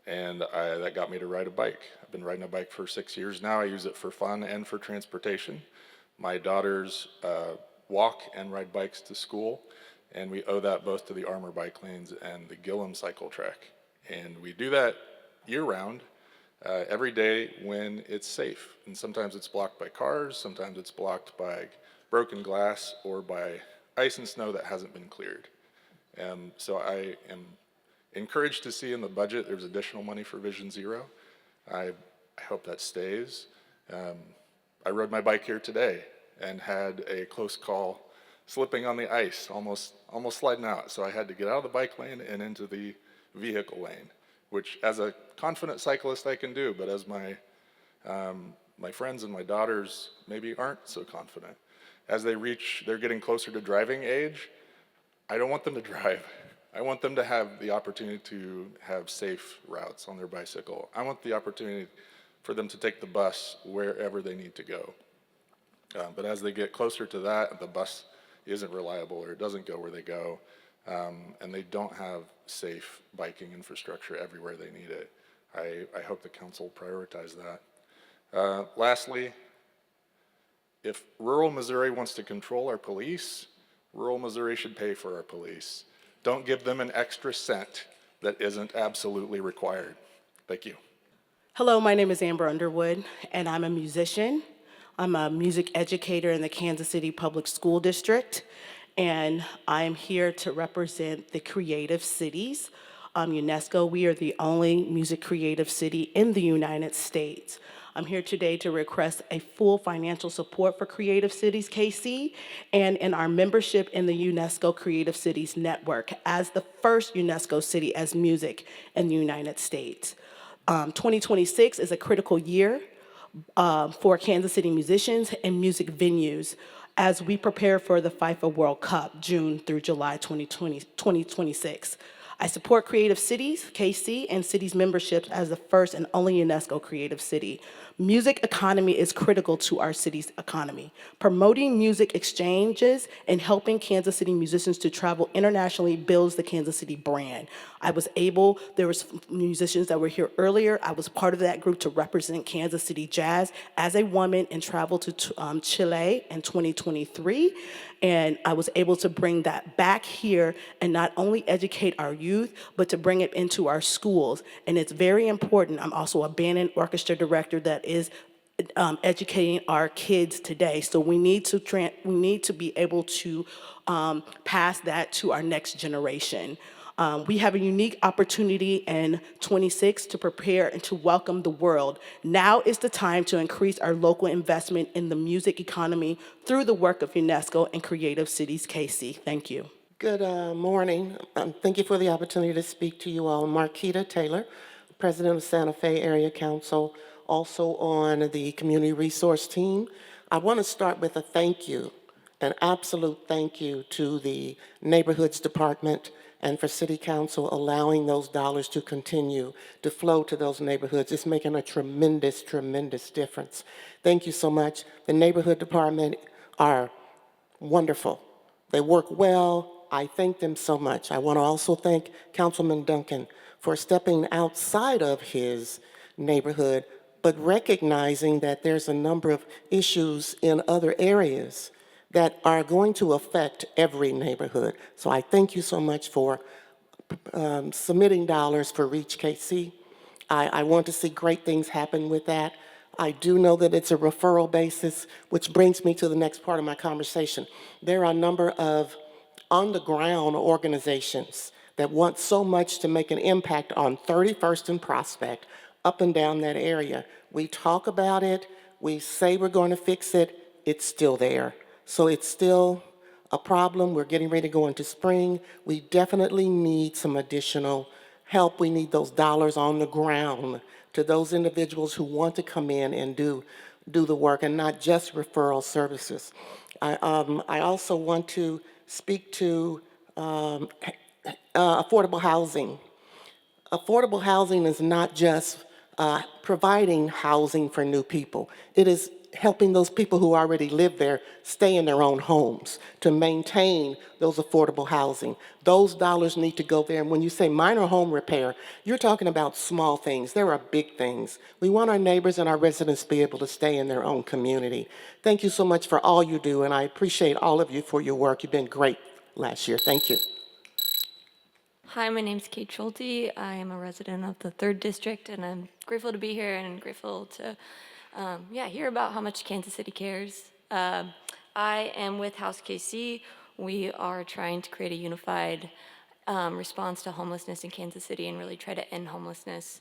and that got me to ride a bike. I've been riding a bike for 6 years now. I use it for fun and for transportation. My daughters walk and ride bikes to school, and we owe that both to the Armor bike lanes and the Gillum cycle track. And we do that year-round, every day when it's safe. And sometimes it's blocked by cars, sometimes it's blocked by broken glass or by ice and snow that hasn't been cleared. So I am encouraged to see in the budget there's additional money for Vision Zero. I hope that stays. I rode my bike here today and had a close call slipping on the ice, almost sliding out. So I had to get out of the bike lane and into the vehicle lane, which as a confident cyclist I can do, but as my friends and my daughters maybe aren't so confident. As they're getting closer to driving age, I don't want them to drive. I want them to have the opportunity to have safe routes on their bicycle. I want the opportunity for them to take the bus wherever they need to go. But as they get closer to that, the bus isn't reliable or it doesn't go where they go, and they don't have safe biking infrastructure everywhere they need it. I hope the council prioritize that. Lastly, if rural Missouri wants to control our police, rural Missouri should pay for our police. Don't give them an extra cent that isn't absolutely required. Thank you. Hello, my name is Amber Underwood, and I'm a musician. I'm a music educator in the Kansas City Public School District, and I'm here to represent the Creative Cities. UNESCO, we are the only music creative city in the United States. I'm here today to request a full financial support for Creative Cities KC and in our membership in the UNESCO Creative Cities Network as the first UNESCO city as music in the United States. 2026 is a critical year for Kansas City musicians and music venues as we prepare for the FIFA World Cup, June through July 2026. I support Creative Cities, KC, and cities memberships as the first and only UNESCO creative city. Music economy is critical to our city's economy. Promoting music exchanges and helping Kansas City musicians to travel internationally builds the Kansas City brand. There was musicians that were here earlier. I was part of that group to represent Kansas City Jazz as a woman and travel to Chile in 2023. And I was able to bring that back here and not only educate our youth, but to bring it into our schools. And it's very important. I'm also a band and orchestra director that is educating our kids today. So we need to be able to pass that to our next generation. We have a unique opportunity in 26 to prepare and to welcome the world. Now is the time to increase our local investment in the music economy through the work of UNESCO and Creative Cities KC. Thank you. Good morning. Thank you for the opportunity to speak to you all. Marquita Taylor, President of Santa Fe Area Council, also on the Community Resource Team. I want to start with a thank you, an absolute thank you to the Neighborhoods Department and for City Council allowing those dollars to continue to flow to those neighborhoods. It's making a tremendous, tremendous difference. Thank you so much. The Neighborhood Department are wonderful. They work well. I thank them so much. I want to also thank Councilman Duncan for stepping outside of his neighborhood, but recognizing that there's a number of issues in other areas that are going to affect every neighborhood. So I thank you so much for submitting dollars for Reach KC. I want to see great things happen with that. I do know that it's a referral basis, which brings me to the next part of my conversation. There are a number of on-the-ground organizations that want so much to make an impact on 31st and Prospect, up and down that area. We talk about it, we say we're going to fix it, it's still there. So it's still a problem. We're getting ready to go into spring. We definitely need some additional help. We need those dollars on the ground to those individuals who want to come in and do the work and not just referral services. I also want to speak to affordable housing. Affordable housing is not just providing housing for new people. It is helping those people who already live there stay in their own homes to maintain those affordable housing. Those dollars need to go there. And when you say minor home repair, you're talking about small things. There are big things. We want our neighbors and our residents to be able to stay in their own community. Thank you so much for all you do, and I appreciate all of you for your work. You've been great last year. Thank you. Hi, my name's Kate Schulte. I am a resident of the 3rd District, and I'm grateful to be here and grateful to hear about how much Kansas City cares. I am with House KC. We are trying to create a unified response to homelessness in Kansas City and really try to end homelessness.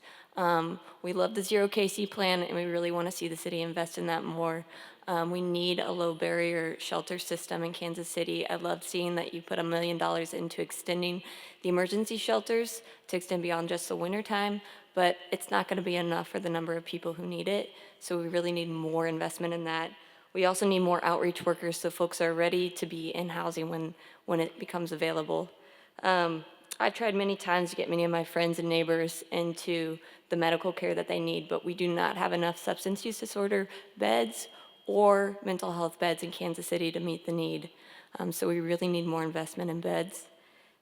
We love the Zero KC plan, and we really want to see the city invest in that more. We need a low barrier shelter system in Kansas City. I love seeing that you put $1 million into extending the emergency shelters to extend beyond just the winter time, but it's not going to be enough for the number of people who need it. So we really need more investment in that. We also need more outreach workers so folks are ready to be in housing when it becomes available. I've tried many times to get many of my friends and neighbors into the medical care that they need, but we do not have enough substance use disorder beds or mental health beds in Kansas City to meet the need. So we really need more investment in beds.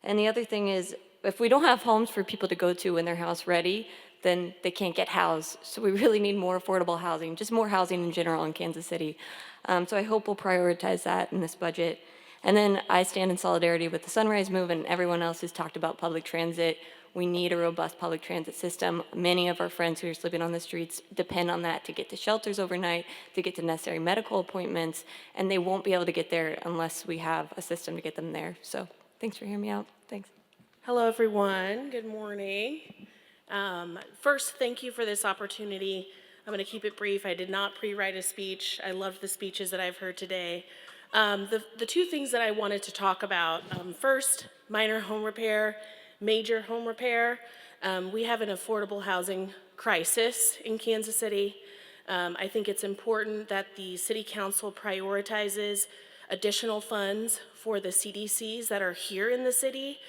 And the other thing is, if we don't have homes for people to go to when they're house ready, then they can't get housed. So we really need more affordable housing, just more housing in general in Kansas City. So I hope we'll prioritize that in this budget. And then I stand in solidarity with the Sunrise Movement and everyone else who's talked about public transit. We need a robust public transit system. Many of our friends who are sleeping on the streets depend on that to get to shelters overnight, to get to necessary medical appointments, and they won't be able to get there unless we have a system to get them there. So thanks for hearing me out. Thanks. Hello, everyone. Good morning. First, thank you for this opportunity. I'm going to keep it brief. I did not pre-write a speech. I loved the speeches that I've heard today. The two things that I wanted to talk about, first, minor home repair, major home repair. We have an affordable housing crisis in Kansas City. I think it's important that the City Council prioritizes additional funds for the CDCs that are here in the city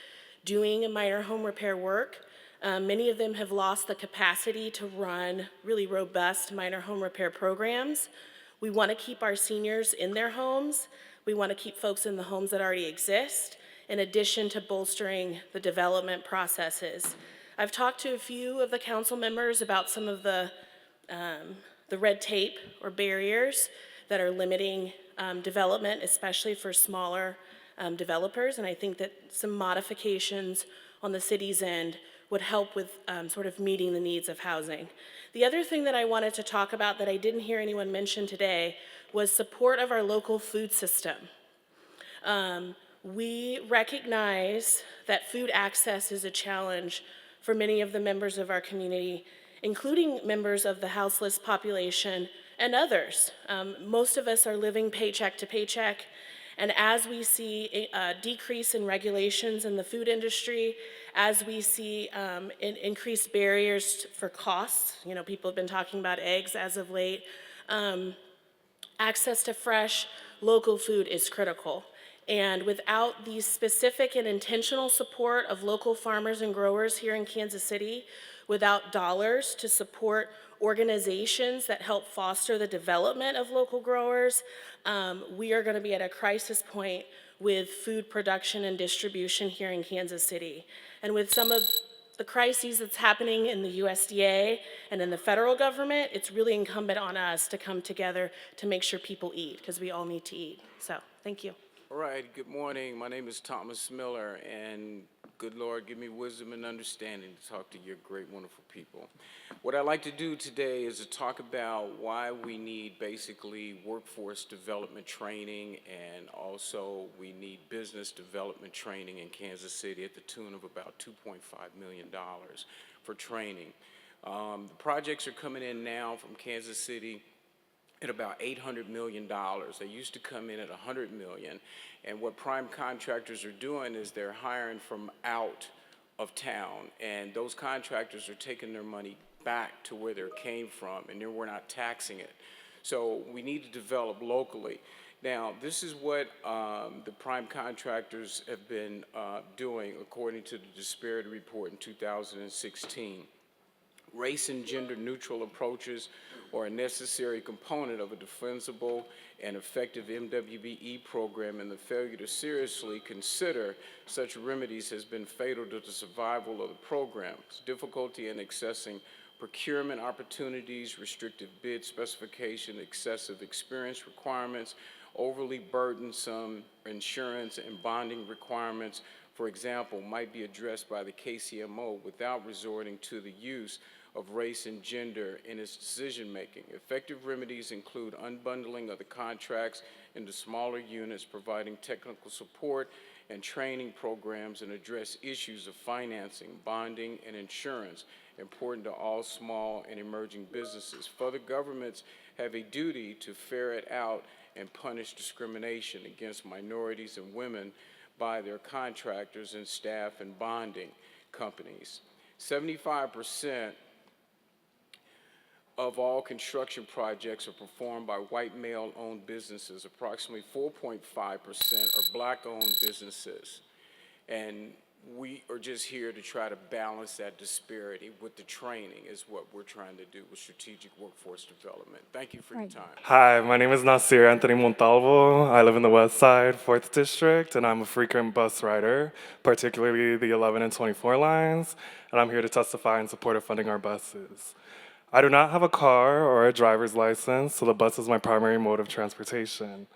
doing minor home repair work. Many of them have lost the capacity to run really robust minor home repair programs. We want to keep our seniors in their homes. We want to keep folks in the homes that already exist, in addition to bolstering the development processes. I've talked to a few of the council members about some of the red tape or barriers that are limiting development, especially for smaller developers, and I think that some modifications on the city's end would help with sort of meeting the needs of housing. The other thing that I wanted to talk about that I didn't hear anyone mention today was support of our local food system. We recognize that food access is a challenge for many of the members of our community, including members of the houseless population and others. Most of us are living paycheck to paycheck, and as we see a decrease in regulations in the food industry, as we see increased barriers for costs, you know, people have been talking about eggs as of late, access to fresh, local food is critical. And without the specific and intentional support of local farmers and growers here in Kansas City, without dollars to support organizations that help foster the development of local growers, we are going to be at a crisis point with food production and distribution here in Kansas City. And with some of the crises that's happening in the USDA and in the federal government, it's really incumbent on us to come together to make sure people eat, because we all need to eat. So, thank you. All right, good morning. My name is Thomas Miller, and good Lord, give me wisdom and understanding to talk to your great, wonderful people. What I'd like to do today is to talk about why we need basically workforce development training, and also we need business development training in Kansas City at the tune of about $2.5 million for training. The projects are coming in now from Kansas City at about $800 million. They used to come in at $100 million. And what prime contractors are doing is they're hiring from out of town. And those contractors are taking their money back to where they came from, and then we're not taxing it. So we need to develop locally. Now, this is what the prime contractors have been doing according to the disparity report in 2016. Race and gender neutral approaches are a necessary component of a defensible and effective MWBE program, and the failure to seriously consider such remedies has been fatal to the survival of the program. Difficulty in accessing procurement opportunities, restrictive bid specification, excessive experience requirements, overly burdensome insurance and bonding requirements, for example, might be addressed by the KCMO without resorting to the use of race and gender in its decision-making. Effective remedies include unbundling of the contracts into smaller units, providing technical support and training programs, and address issues of financing, bonding, and insurance, important to all small and emerging businesses. Further, governments have a duty to ferret out and punish discrimination against minorities and women by their contractors and staff and bonding companies. 75% of all construction projects are performed by white male-owned businesses. Approximately 4.5% are black-owned businesses. And we are just here to try to balance that disparity with the training is what we're trying to do with strategic workforce development. Thank you for your time. Hi, my name is Nasir Anthony Montalvo. I live in the West Side, 4th District, and I'm a frequent bus rider, particularly the 11 and 24 lines, and I'm here to testify in support of funding our buses. I do not have a car or a driver's license, so the bus is my primary mode of transportation.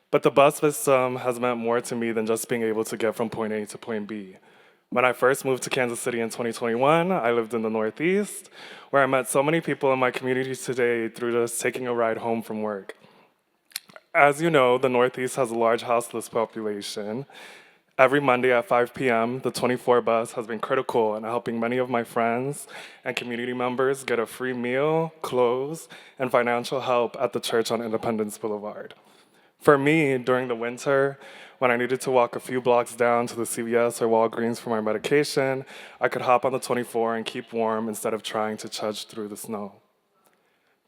But the bus system has meant more to me than just being able to get from point A to point B. When I first moved to Kansas City in 2021, I lived in the Northeast, where I met so many people in my community today through just taking a ride home from work. As you know, the Northeast has a large houseless population. Every Monday at 5 p.m., the 24 bus has been critical in helping many of my friends and community members get a free meal, clothes, and financial help at the church on Independence Boulevard. For me, during the winter, when I needed to walk a few blocks down to the CVS or Walgreens for my medication, I could hop on the 24 and keep warm instead of trying to trudge through the snow.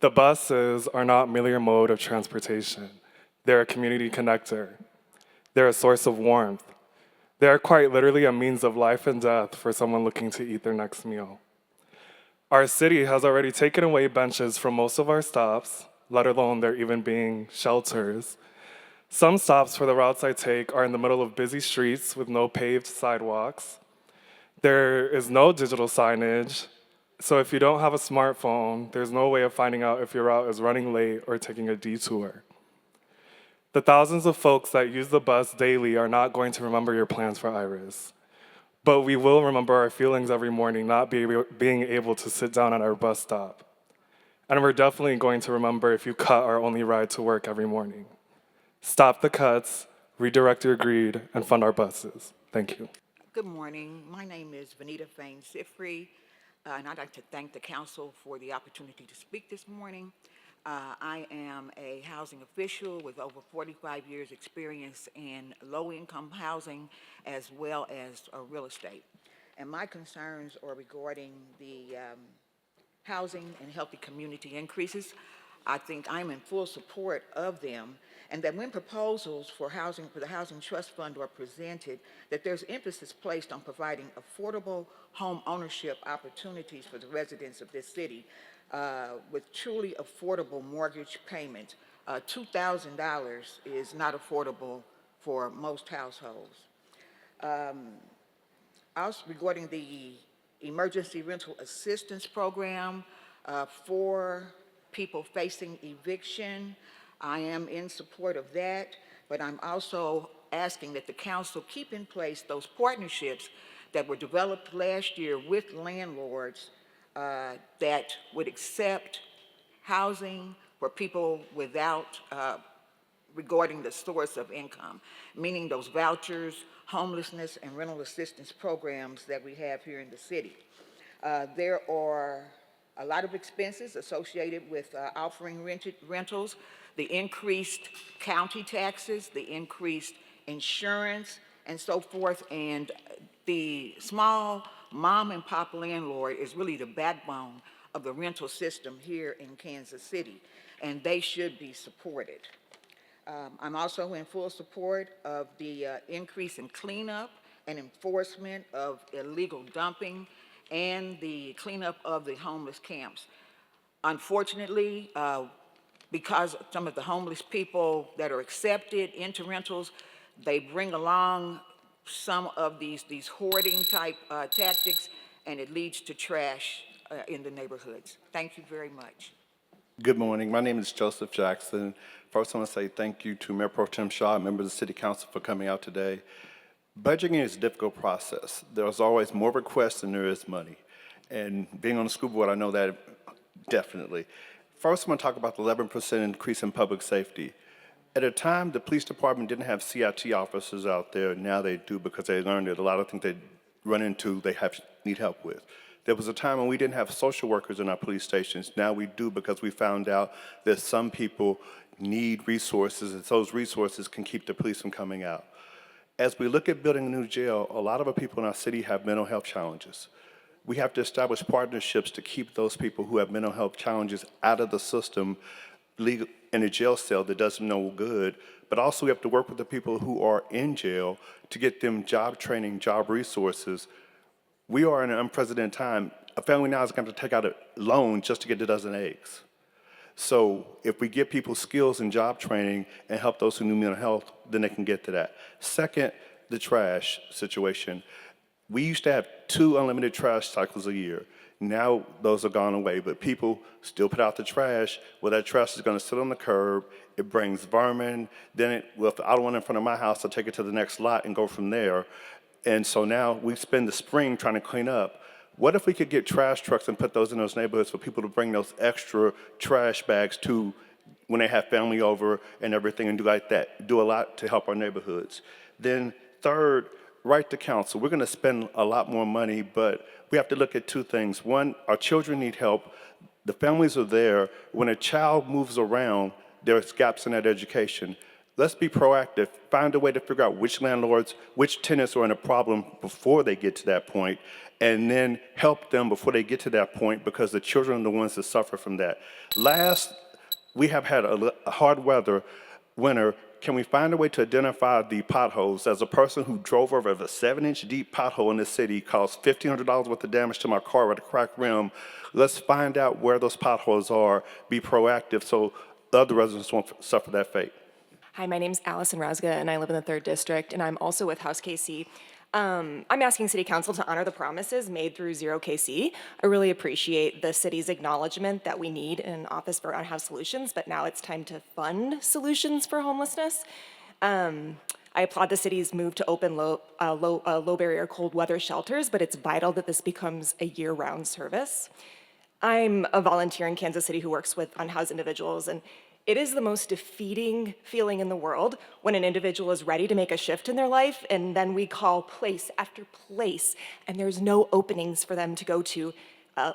The buses are not merely a mode of transportation. They're a community connector. They're a source of warmth. They are quite literally a means of life and death for someone looking to eat their next meal. Our city has already taken away benches from most of our stops, let alone there even being shelters. Some stops for the routes I take are in the middle of busy streets with no paved sidewalks. There is no digital signage, so if you don't have a smartphone, there's no way of finding out if your route is running late or taking a detour. The thousands of folks that use the bus daily are not going to remember your plans for Iris, but we will remember our feelings every morning not being able to sit down at our bus stop. And we're definitely going to remember if you cut our only ride to work every morning. Stop the cuts, redirect your greed, and fund our buses. Thank you. Good morning. My name is Vanita Fain-Sifri, and I'd like to thank the council for the opportunity to speak this morning. I am a housing official with over 45 years experience in low-income housing as well as real estate. And my concerns are regarding the housing and healthy community increases. I think I'm in full support of them, and that when proposals for the Housing Trust Fund are presented, that there's emphasis placed on providing affordable home ownership opportunities for the residents of this city with truly affordable mortgage payments. $2,000 is not affordable for most households. Also regarding the emergency rental assistance program for people facing eviction. I am in support of that, but I'm also asking that the council keep in place those partnerships that were developed last year with landlords that would accept housing for people without, regarding the source of income, meaning those vouchers, homelessness, and rental assistance programs that we have here in the city. There are a lot of expenses associated with offering rentals, the increased county taxes, the increased insurance, and so forth, and the small mom and pop landlord is really the backbone of the rental system here in Kansas City, and they should be supported. I'm also in full support of the increase in cleanup and enforcement of illegal dumping and the cleanup of the homeless camps. Unfortunately, because some of the homeless people that are accepted into rentals, they bring along some of these hoarding type tactics, and it leads to trash in the neighborhoods. Thank you very much. Good morning. My name is Joseph Jackson. First, I want to say thank you to Mayor Pro Tem Shaw and members of the City Council for coming out today. Budgeting is a difficult process. There's always more requests than there is money. And being on the school board, I know that definitely. First, I'm going to talk about the 11% increase in public safety. At a time, the police department didn't have CIT officers out there. Now they do because they learned that a lot of things they run into, they need help with. There was a time when we didn't have social workers in our police stations. Now we do because we found out that some people need resources, and those resources can keep the police from coming out. As we look at building a new jail, a lot of our people in our city have mental health challenges. We have to establish partnerships to keep those people who have mental health challenges out of the system legal, in a jail cell that does them no good, but also we have to work with the people who are in jail to get them job training, job resources. We are in an unprecedented time. A family now is going to take out a loan just to get a dozen eggs. So if we give people skills and job training and help those who need mental health, then they can get to that. Second, the trash situation. We used to have 2 unlimited trash cycles a year. Now those are gone away, but people still put out the trash. Well, that trash is going to sit on the curb. It brings vermin. Then, if I don't want it in front of my house, I'll take it to the next lot and go from there. And so now we spend the spring trying to clean up. What if we could get trash trucks and put those in those neighborhoods for people to bring those extra trash bags to when they have family over and everything and do like that, do a lot to help our neighborhoods. Then third, right to counsel. We're going to spend a lot more money, but we have to look at 2 things. One, our children need help. The families are there. When a child moves around, there's gaps in that education. Let's be proactive, find a way to figure out which landlords, which tenants are in a problem before they get to that point, and then help them before they get to that point because the children are the ones that suffer from that. Last, we have had a hard winter. Can we find a way to identify the potholes? As a person who drove over a 7-inch deep pothole in this city, caused $1,500 worth of damage to my car with a cracked rim, let's find out where those potholes are, be proactive so the other residents won't suffer that fate. Hi, my name's Allison Razga, and I live in the 3rd District, and I'm also with House KC. I'm asking City Council to honor the promises made through Zero KC. I really appreciate the city's acknowledgement that we need an office for on-house solutions, but now it's time to fund solutions for homelessness. I applaud the city's move to open low barrier cold weather shelters, but it's vital that this becomes a year-round service. I'm a volunteer in Kansas City who works with unhoused individuals, and it is the most defeating feeling in the world when an individual is ready to make a shift in their life, and then we call place after place, and there's no openings for them to go to,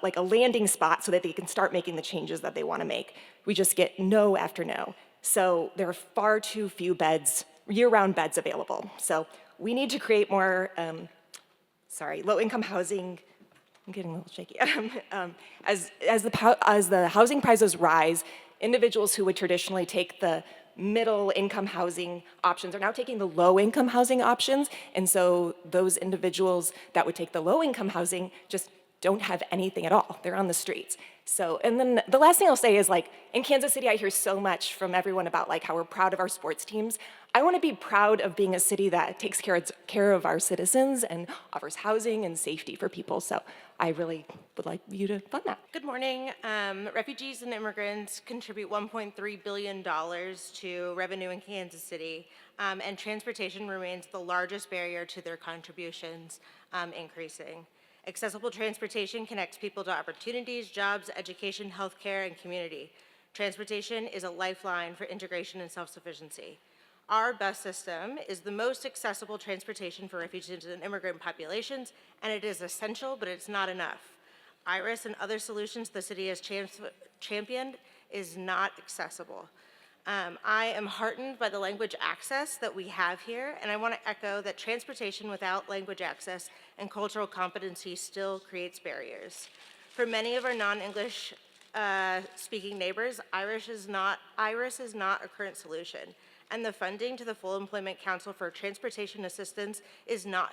like a landing spot so that they can start making the changes that they want to make. We just get no after no. So there are far too few beds, year-round beds available. So we need to create more, low-income housing. I'm getting a little shaky. As the housing prices rise, individuals who would traditionally take the middle-income housing options are now taking the low-income housing options, and so those individuals that would take the low-income housing just don't have anything at all. They're on the streets. So, and then the last thing I'll say is like, in Kansas City, I hear so much from everyone about like how we're proud of our sports teams. I want to be proud of being a city that takes care of our citizens and offers housing and safety for people. So I really would like you to fund that. Good morning. Refugees and immigrants contribute $1.3 billion to revenue in Kansas City, and transportation remains the largest barrier to their contributions increasing. Accessible transportation connects people to opportunities, jobs, education, healthcare, and community. Transportation is a lifeline for integration and self-sufficiency. Our bus system is the most accessible transportation for refugees and immigrant populations, and it is essential, but it's not enough. IRIS and other solutions the city has championed is not accessible. I am heartened by the language access that we have here, and I want to echo that transportation without language access and cultural competency still creates barriers. For many of our non-English speaking neighbors, IRIS is not a current solution, and the funding to the Full Employment Council for Transportation Assistance is not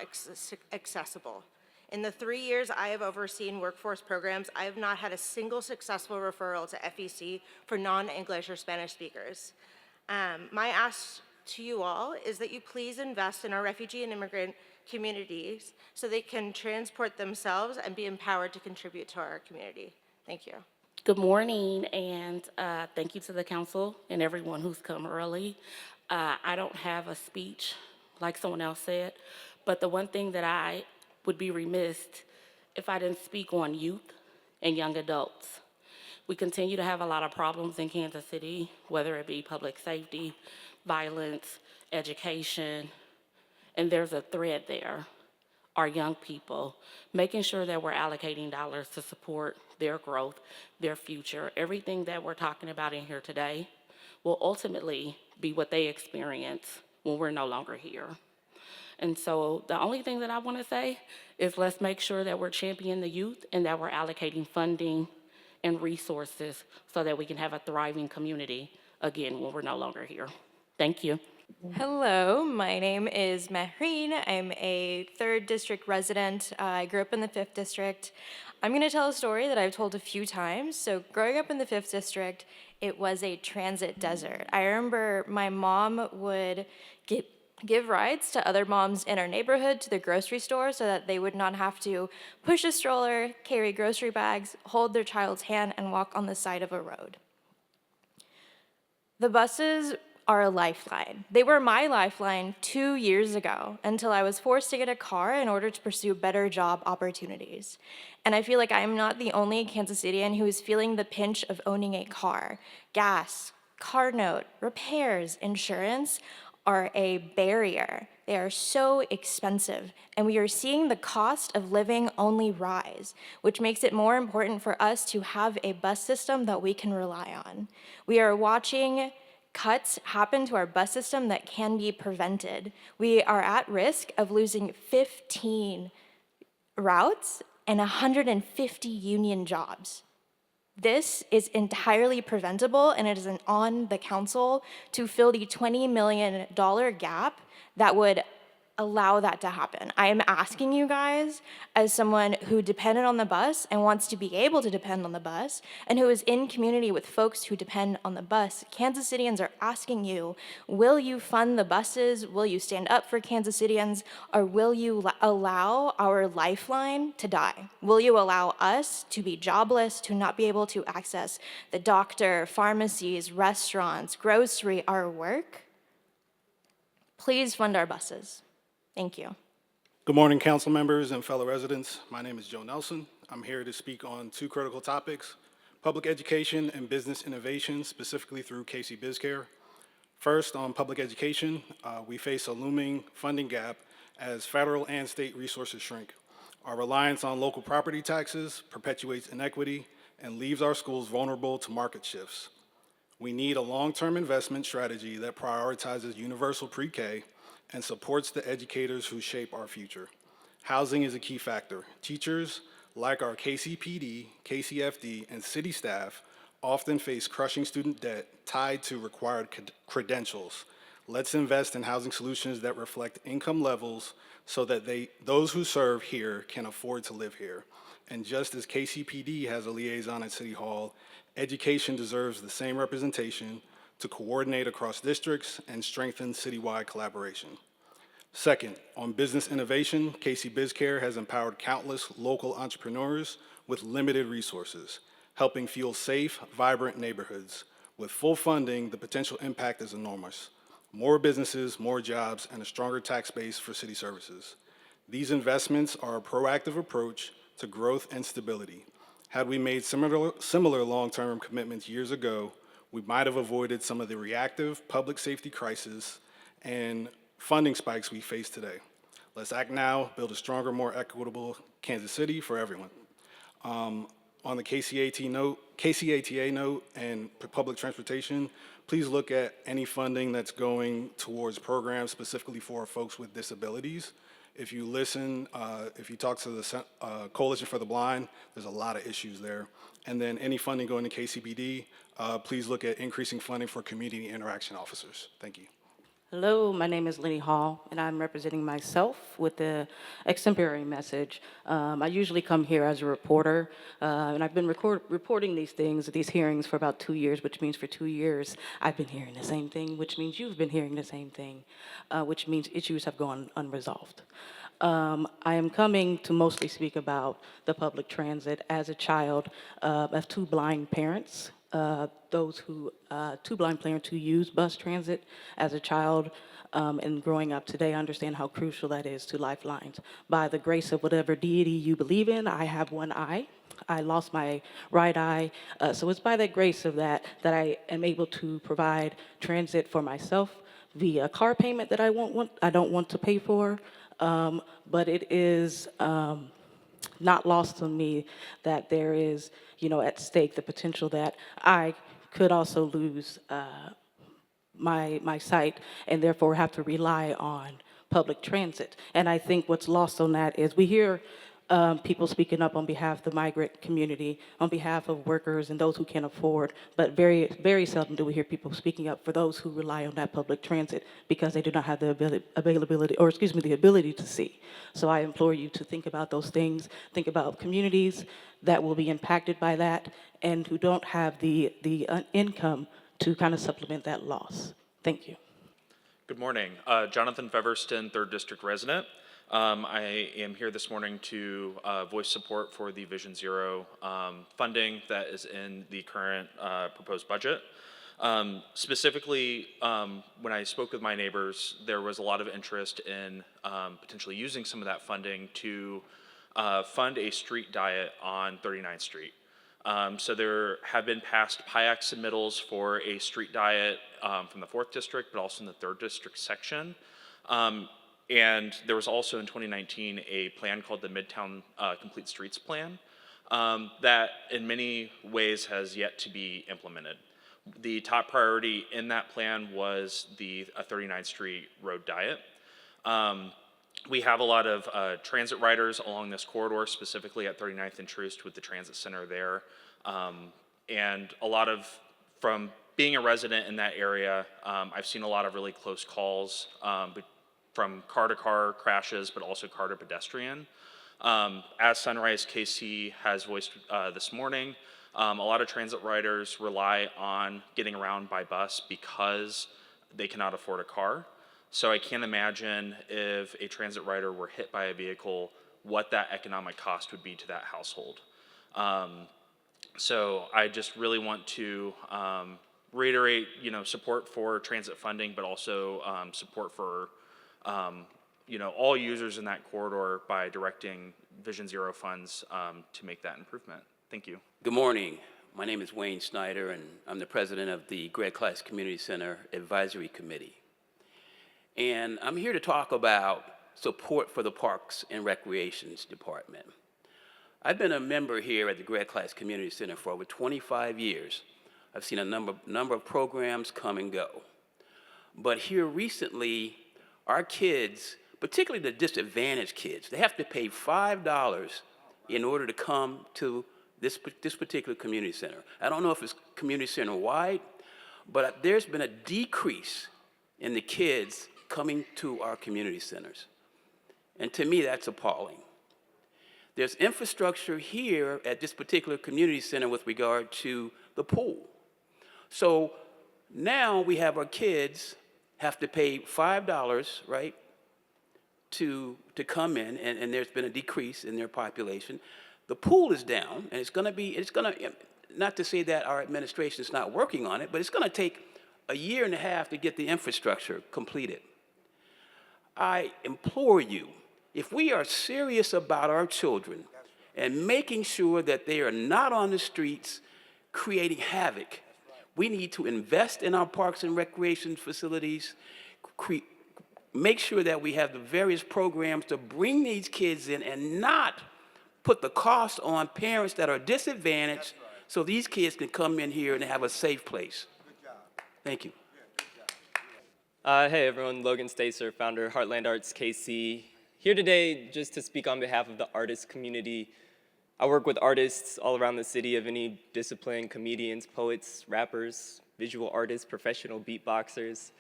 accessible. In the 3 years I have overseen workforce programs, I have not had a single successful referral to FEC for non-English or Spanish speakers. My ask to you all is that you please invest in our refugee and immigrant communities so they can transport themselves and be empowered to contribute to our community. Thank you. Good morning, and thank you to the council and everyone who's come early. I don't have a speech like someone else said, but the one thing that I would be remiss if I didn't speak on youth and young adults. We continue to have a lot of problems in Kansas City, whether it be public safety, violence, education, and there's a thread there. Our young people, making sure that we're allocating dollars to support their growth, their future. Everything that we're talking about in here today will ultimately be what they experience when we're no longer here. And so the only thing that I want to say is let's make sure that we're championing the youth and that we're allocating funding and resources so that we can have a thriving community again when we're no longer here. Thank you. Hello, my name is Mehreen. I'm a 3rd District resident. I grew up in the 5th District. I'm going to tell a story that I've told a few times. So growing up in the 5th District, it was a transit desert. I remember my mom would give rides to other moms in our neighborhood to the grocery store so that they would not have to push a stroller, carry grocery bags, hold their child's hand, and walk on the side of a road. The buses are a lifeline. They were my lifeline 2 years ago until I was forced to get a car in order to pursue better job opportunities. And I feel like I am not the only Kansas Citian who is feeling the pinch of owning a car. Gas, car note, repairs, insurance are a barrier. They are so expensive, and we are seeing the cost of living only rise, which makes it more important for us to have a bus system that we can rely on. We are watching cuts happen to our bus system that can be prevented. We are at risk of losing 15 routes and 150 union jobs. This is entirely preventable, and it is on the council to fill the $20 million gap that would allow that to happen. I am asking you guys, as someone who depended on the bus and wants to be able to depend on the bus, and who is in community with folks who depend on the bus, Kansas Citians are asking you, will you fund the buses? Will you stand up for Kansas Citians? Or will you allow our lifeline to die? Will you allow us to be jobless, to not be able to access the doctor, pharmacies, restaurants, grocery, our work? Please fund our buses. Thank you. Good morning, council members and fellow residents. My name is Joe Nelson. I'm here to speak on 2 critical topics: public education and business innovation, specifically through KC BizCare. First, on public education, we face a looming funding gap as federal and state resources shrink. Our reliance on local property taxes perpetuates inequity and leaves our schools vulnerable to market shifts. We need a long-term investment strategy that prioritizes universal pre-K and supports the educators who shape our future. Housing is a key factor. Teachers, like our KCPD, KCFD, and city staff, often face crushing student debt tied to required credentials. Let's invest in housing solutions that reflect income levels so that those who serve here can afford to live here. And just as KCPD has a liaison at City Hall, education deserves the same representation to coordinate across districts and strengthen citywide collaboration. Second, on business innovation, KC BizCare has empowered countless local entrepreneurs with limited resources, helping fuel safe, vibrant neighborhoods. With full funding, the potential impact is enormous. More businesses, more jobs, and a stronger tax base for city services. These investments are a proactive approach to growth and stability. Had we made similar long-term commitments years ago, we might have avoided some of the reactive public safety crises and funding spikes we face today. Let's act now, build a stronger, more equitable Kansas City for everyone. On the KCATA note and public transportation, please look at any funding that's going towards programs specifically for folks with disabilities. If you listen, if you talk to the Coalition for the Blind, there's a lot of issues there. And then any funding going to KCBD, please look at increasing funding for community interaction officers. Thank you. Hello, my name is Lenny Hall, and I'm representing myself with the extemporary message. I usually come here as a reporter, and I've been reporting these things, these hearings for about 2 years, which means for 2 years I've been hearing the same thing, which means you've been hearing the same thing, which means issues have gone unresolved. I am coming to mostly speak about the public transit as a child of two blind parents. Two blind parents who use bus transit as a child and growing up today, I understand how crucial that is to lifelines. By the grace of whatever deity you believe in, I have one eye. I lost my right eye, so it's by the grace of that I am able to provide transit for myself via car payment that I don't want to pay for, but it is not lost on me that there is, at stake the potential that I could also lose my sight and therefore have to rely on public transit. And I think what's lost on that is we hear people speaking up on behalf of the migrant community, on behalf of workers and those who can't afford, but very, very seldom do we hear people speaking up for those who rely on that public transit because they do not have the the ability to see. So I implore you to think about those things, think about communities that will be impacted by that and who don't have the income to kind of supplement that loss. Thank you. Good morning. Jonathan Feverston, 3rd District resident. I am here this morning to voice support for the Vision Zero funding that is in the current proposed budget. Specifically, when I spoke with my neighbors, there was a lot of interest in potentially using some of that funding to fund a street diet on 39th Street. So there have been past PIAC submittals for a street diet from the 4th District, but also in the 3rd District section. And there was also in 2019 a plan called the Midtown Complete Streets Plan that in many ways has yet to be implemented. The top priority in that plan was the 39th Street road diet. We have a lot of transit riders along this corridor, specifically at 39th and Troost with the transit center there. And a lot of, from being a resident in that area, I've seen a lot of really close calls from car-to-car crashes, but also car-to-pedestrian. As Sunrise KC has voiced this morning, a lot of transit riders rely on getting around by bus because they cannot afford a car. So I can't imagine if a transit rider were hit by a vehicle, what that economic cost would be to that household. So I just really want to reiterate, support for transit funding, but also support for all users in that corridor by directing Vision Zero funds to make that improvement. Thank you. Good morning. My name is Wayne Snyder, and I'm the president of the Gregg Klice Community Center Advisory Committee. And I'm here to talk about support for the Parks and Recreations Department. I've been a member here at the Gregg Klice Community Center for over 25 years. I've seen a number of programs come and go. But here recently, our kids, particularly the disadvantaged kids, they have to pay $5 in order to come to this particular community center. I don't know if it's community center wide, but there's been a decrease in the kids coming to our community centers. And to me, that's appalling. There's infrastructure here at this particular community center with regard to the pool. So now we have our kids have to pay $5, right, to come in, and there's been a decrease in their population. The pool is down, and not to say that our administration is not working on it, but it's going to take a year and a half to get the infrastructure completed. I implore you, if we are serious about our children and making sure that they are not on the streets creating havoc, we need to invest in our parks and recreation facilities, make sure that we have the various programs to bring these kids in and not put the cost on parents that are disadvantaged so these kids can come in here and have a safe place. Thank you. Hey everyone, Logan Stacer, founder of Heartland Arts KC. Here today just to speak on behalf of the artist community. I work with artists all around the city of any discipline, comedians, poets, rappers, visual artists, professional beatboxers.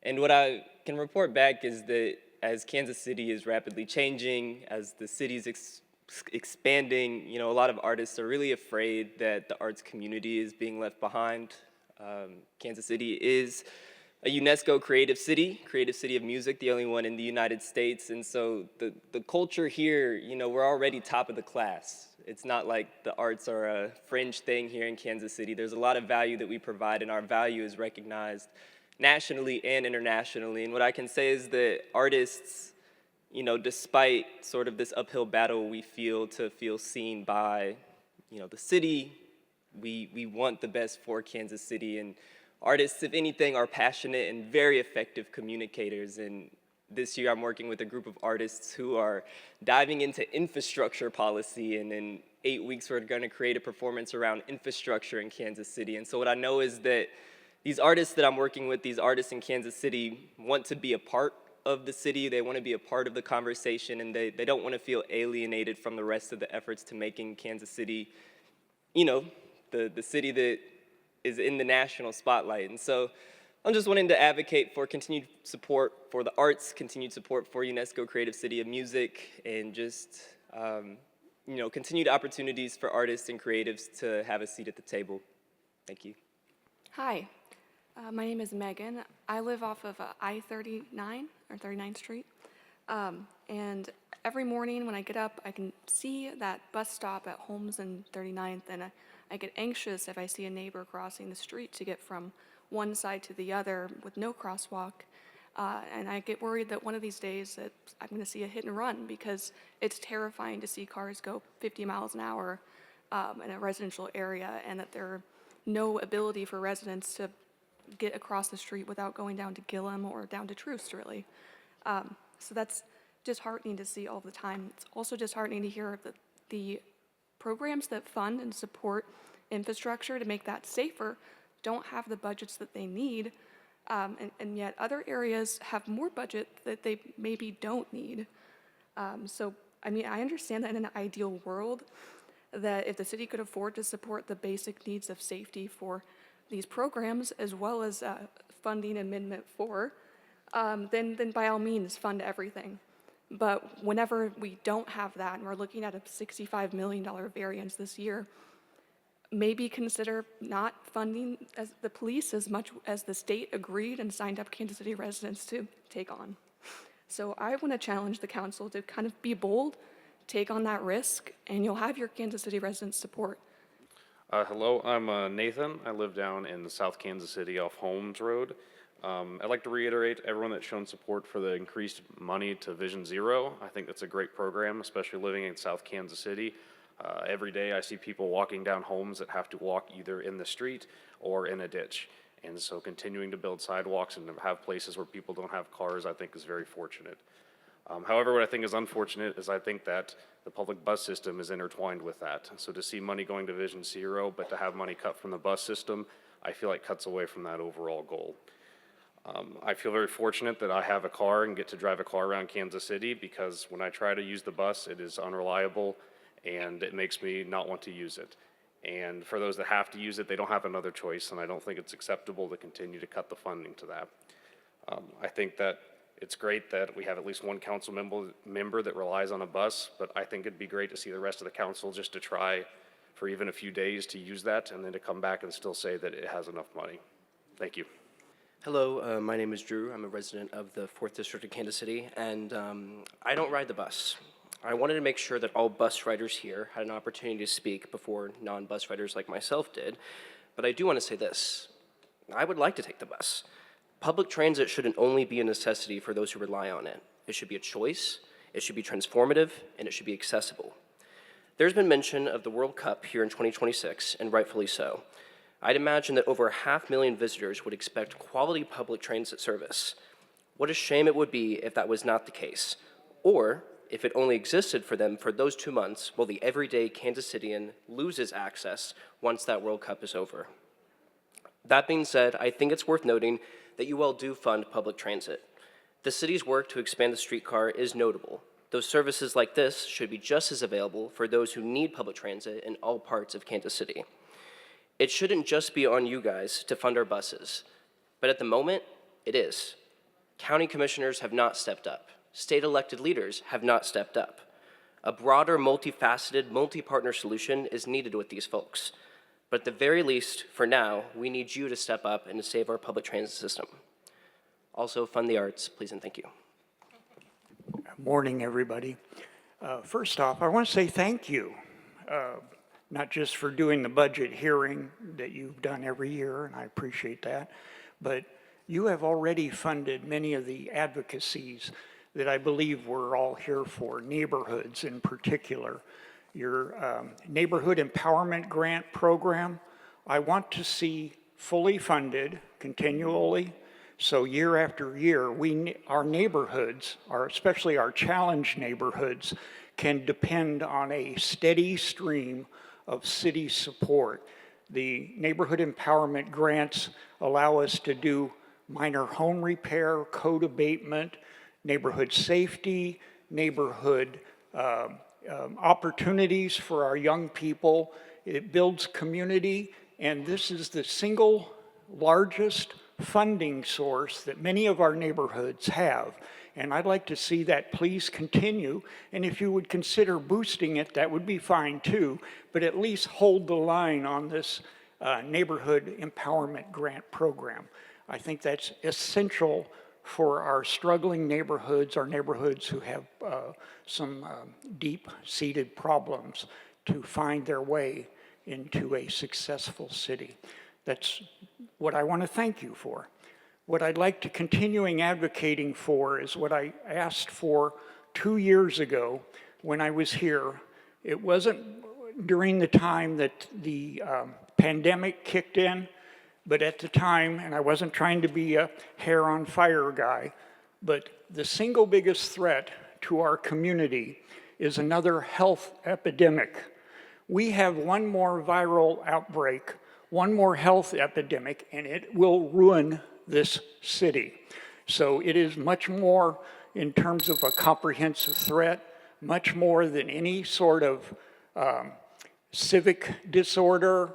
And what I can report back is that as Kansas City is rapidly changing, as the city's expanding, a lot of artists are really afraid that the arts community is being left behind. Kansas City is a UNESCO creative city of music, the only one in the United States. And so the culture here, we're already top of the class. It's not like the arts are a fringe thing here in Kansas City. There's a lot of value that we provide, and our value is recognized nationally and internationally. And what I can say is that artists, despite sort of this uphill battle we feel to feel seen by, the city, we want the best for Kansas City. And artists, if anything, are passionate and very effective communicators. And this year I'm working with a group of artists who are diving into infrastructure policy. And in 8 weeks, we're going to create a performance around infrastructure in Kansas City. And so what I know is that these artists that I'm working with, these artists in Kansas City, want to be a part of the city. They want to be a part of the conversation, and they don't want to feel alienated from the rest of the efforts to making Kansas City, the city that is in the national spotlight. And so I'm just wanting to advocate for continued support for the arts, continued support for UNESCO Creative City of Music, and just continued opportunities for artists and creatives to have a seat at the table. Thank you. Hi, my name is Megan. I live off of I-39 or 39th Street. And every morning when I get up, I can see that bus stop at Holmes and 39th, and I get anxious if I see a neighbor crossing the street to get from one side to the other with no crosswalk. And I get worried that one of these days that I'm going to see a hit and run, because it's terrifying to see cars go 50 miles an hour in a residential area, and that there are no ability for residents to get across the street without going down to Gillum or down to Troost, really. So that's disheartening to see all the time. It's also disheartening to hear that the programs that fund and support infrastructure to make that safer don't have the budgets that they need, and yet other areas have more budget that they maybe don't need. So, I understand that in an ideal world, that if the city could afford to support the basic needs of safety for these programs, as well as funding Amendment 4, then by all means fund everything. But whenever we don't have that, and we're looking at a $65 million variance this year, maybe consider not funding the police as much as the state agreed and signed up Kansas City residents to take on. So I want to challenge the council to kind of be bold, take on that risk, and you'll have your Kansas City residents' support. Hello, I'm Nathan. I live down in South Kansas City off Holmes Road. I'd like to reiterate everyone that's shown support for the increased money to Vision Zero. I think that's a great program, especially living in South Kansas City. Every day I see people walking down homes that have to walk either in the street or in a ditch. And so continuing to build sidewalks and to have places where people don't have cars, I think is very fortunate. However, what I think is unfortunate is I think that the public bus system is intertwined with that. So to see money going to Vision Zero, but to have money cut from the bus system, I feel like cuts away from that overall goal. I feel very fortunate that I have a car and get to drive a car around Kansas City, because when I try to use the bus, it is unreliable and it makes me not want to use it. And for those that have to use it, they don't have another choice, and I don't think it's acceptable to continue to cut the funding to that. I think that It's great that we have at least one council member that relies on a bus, but I think it'd be great to see the rest of the council just to try for even a few days to use that and then to come back and still say that it has enough money. Thank you. Hello, my name is Drew. I'm a resident of the 4th District of Kansas City, and I don't ride the bus. I wanted to make sure that all bus riders here had an opportunity to speak before non-bus riders like myself did, but I do want to say this. I would like to take the bus. Public transit shouldn't only be a necessity for those who rely on it. It should be a choice, it should be transformative, and it should be accessible. There's been mention of the World Cup here in 2026, and rightfully so. I'd imagine that over 500,000 visitors would expect quality public transit service. What a shame it would be if that was not the case, or if it only existed for them for those 2 months while the everyday Kansas Citian loses access once that World Cup is over. That being said, I think it's worth noting that you all do fund public transit. The city's work to expand the streetcar is notable, though services like this should be just as available for those who need public transit in all parts of Kansas City. It shouldn't just be on you guys to fund our buses, but at the moment, it is. County commissioners have not stepped up. State elected leaders have not stepped up. A broader, multifaceted, multi-partner solution is needed with these folks. But at the very least, for now, we need you to step up and to save our public transit system. Also, fund the arts, please and thank you. Morning, everybody. First off, I want to say thank you, not just for doing the budget hearing that you've done every year, and I appreciate that, but you have already funded many of the advocacies that I believe we're all here for, neighborhoods in particular. Your Neighborhood Empowerment Grant Program, I want to see fully funded continually. So year after year, our neighborhoods, especially our challenged neighborhoods, can depend on a steady stream of city support. The neighborhood empowerment grants allow us to do minor home repair, code abatement, neighborhood safety, neighborhood opportunities for our young people. It builds community, and this is the single largest funding source that many of our neighborhoods have. And I'd like to see that please continue. And if you would consider boosting it, that would be fine too, but at least hold the line on this neighborhood empowerment grant program. I think that's essential for our struggling neighborhoods, our neighborhoods who have some deep-seated problems to find their way into a successful city. That's what I want to thank you for. What I'd like to continuing advocating for is what I asked for 2 years ago when I was here. It wasn't during the time that the pandemic kicked in, but at the time, and I wasn't trying to be a hair on fire guy, but the single biggest threat to our community is another health epidemic. We have one more viral outbreak, one more health epidemic, and it will ruin this city. So it is much more in terms of a comprehensive threat, much more than any sort of civic disorder,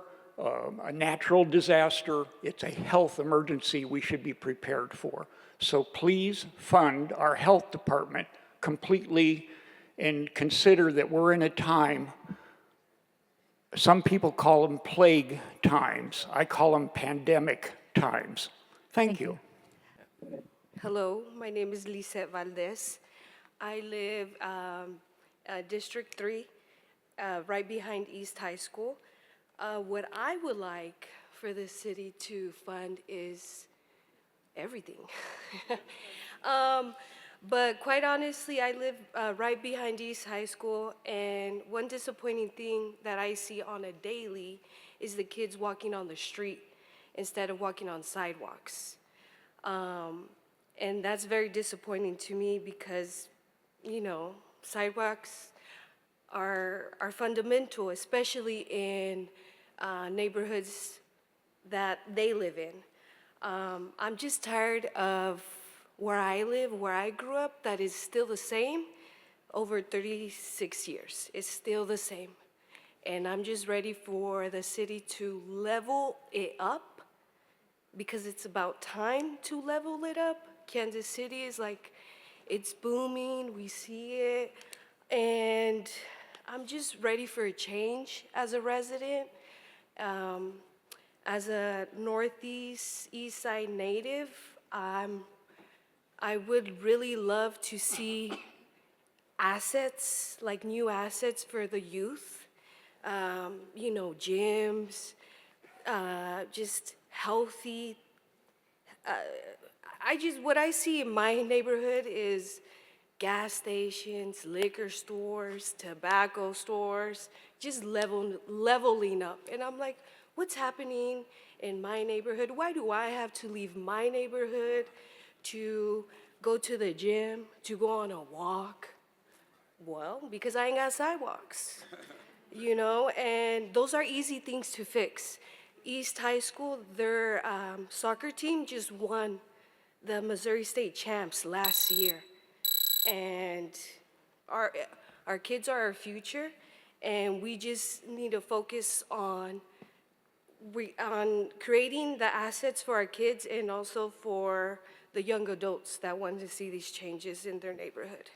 a natural disaster. It's a health emergency we should be prepared for. So please fund our health department completely and consider that we're in a time, some people call them plague times. I call them pandemic times. Thank you. Hello, my name is Klice Valdez. I live District 3, right behind East High School. What I would like for the city to fund is everything. But quite honestly, I live right behind East High School, and one disappointing thing that I see on a daily is the kids walking on the street instead of walking on sidewalks. And that's very disappointing to me because, you know, sidewalks are fundamental, especially in neighborhoods that they live in. I'm just tired of where I live, where I grew up, that is still the same over 36 years. It's still the same. And I'm just ready for the city to level it up because it's about time to level it up Kansas City is like, it's booming, we see it, and I'm just ready for a change as a resident. As a Northeast East Side native, I would really love to see assets, like new assets for the youth, you know, gyms, just healthy. What I see in my neighborhood is gas stations, liquor stores, tobacco stores, just leveling up. And I'm like, what's happening in my neighborhood? Why do I have to leave my neighborhood to go to the gym, to go on a walk? Well, because I ain't got sidewalks, you know, and those are easy things to fix. East High School, their soccer team just won the Missouri State champs last year. And our kids are our future, and we just need to focus on creating the assets for our kids and also for the young adults that want to see these changes in their neighborhood.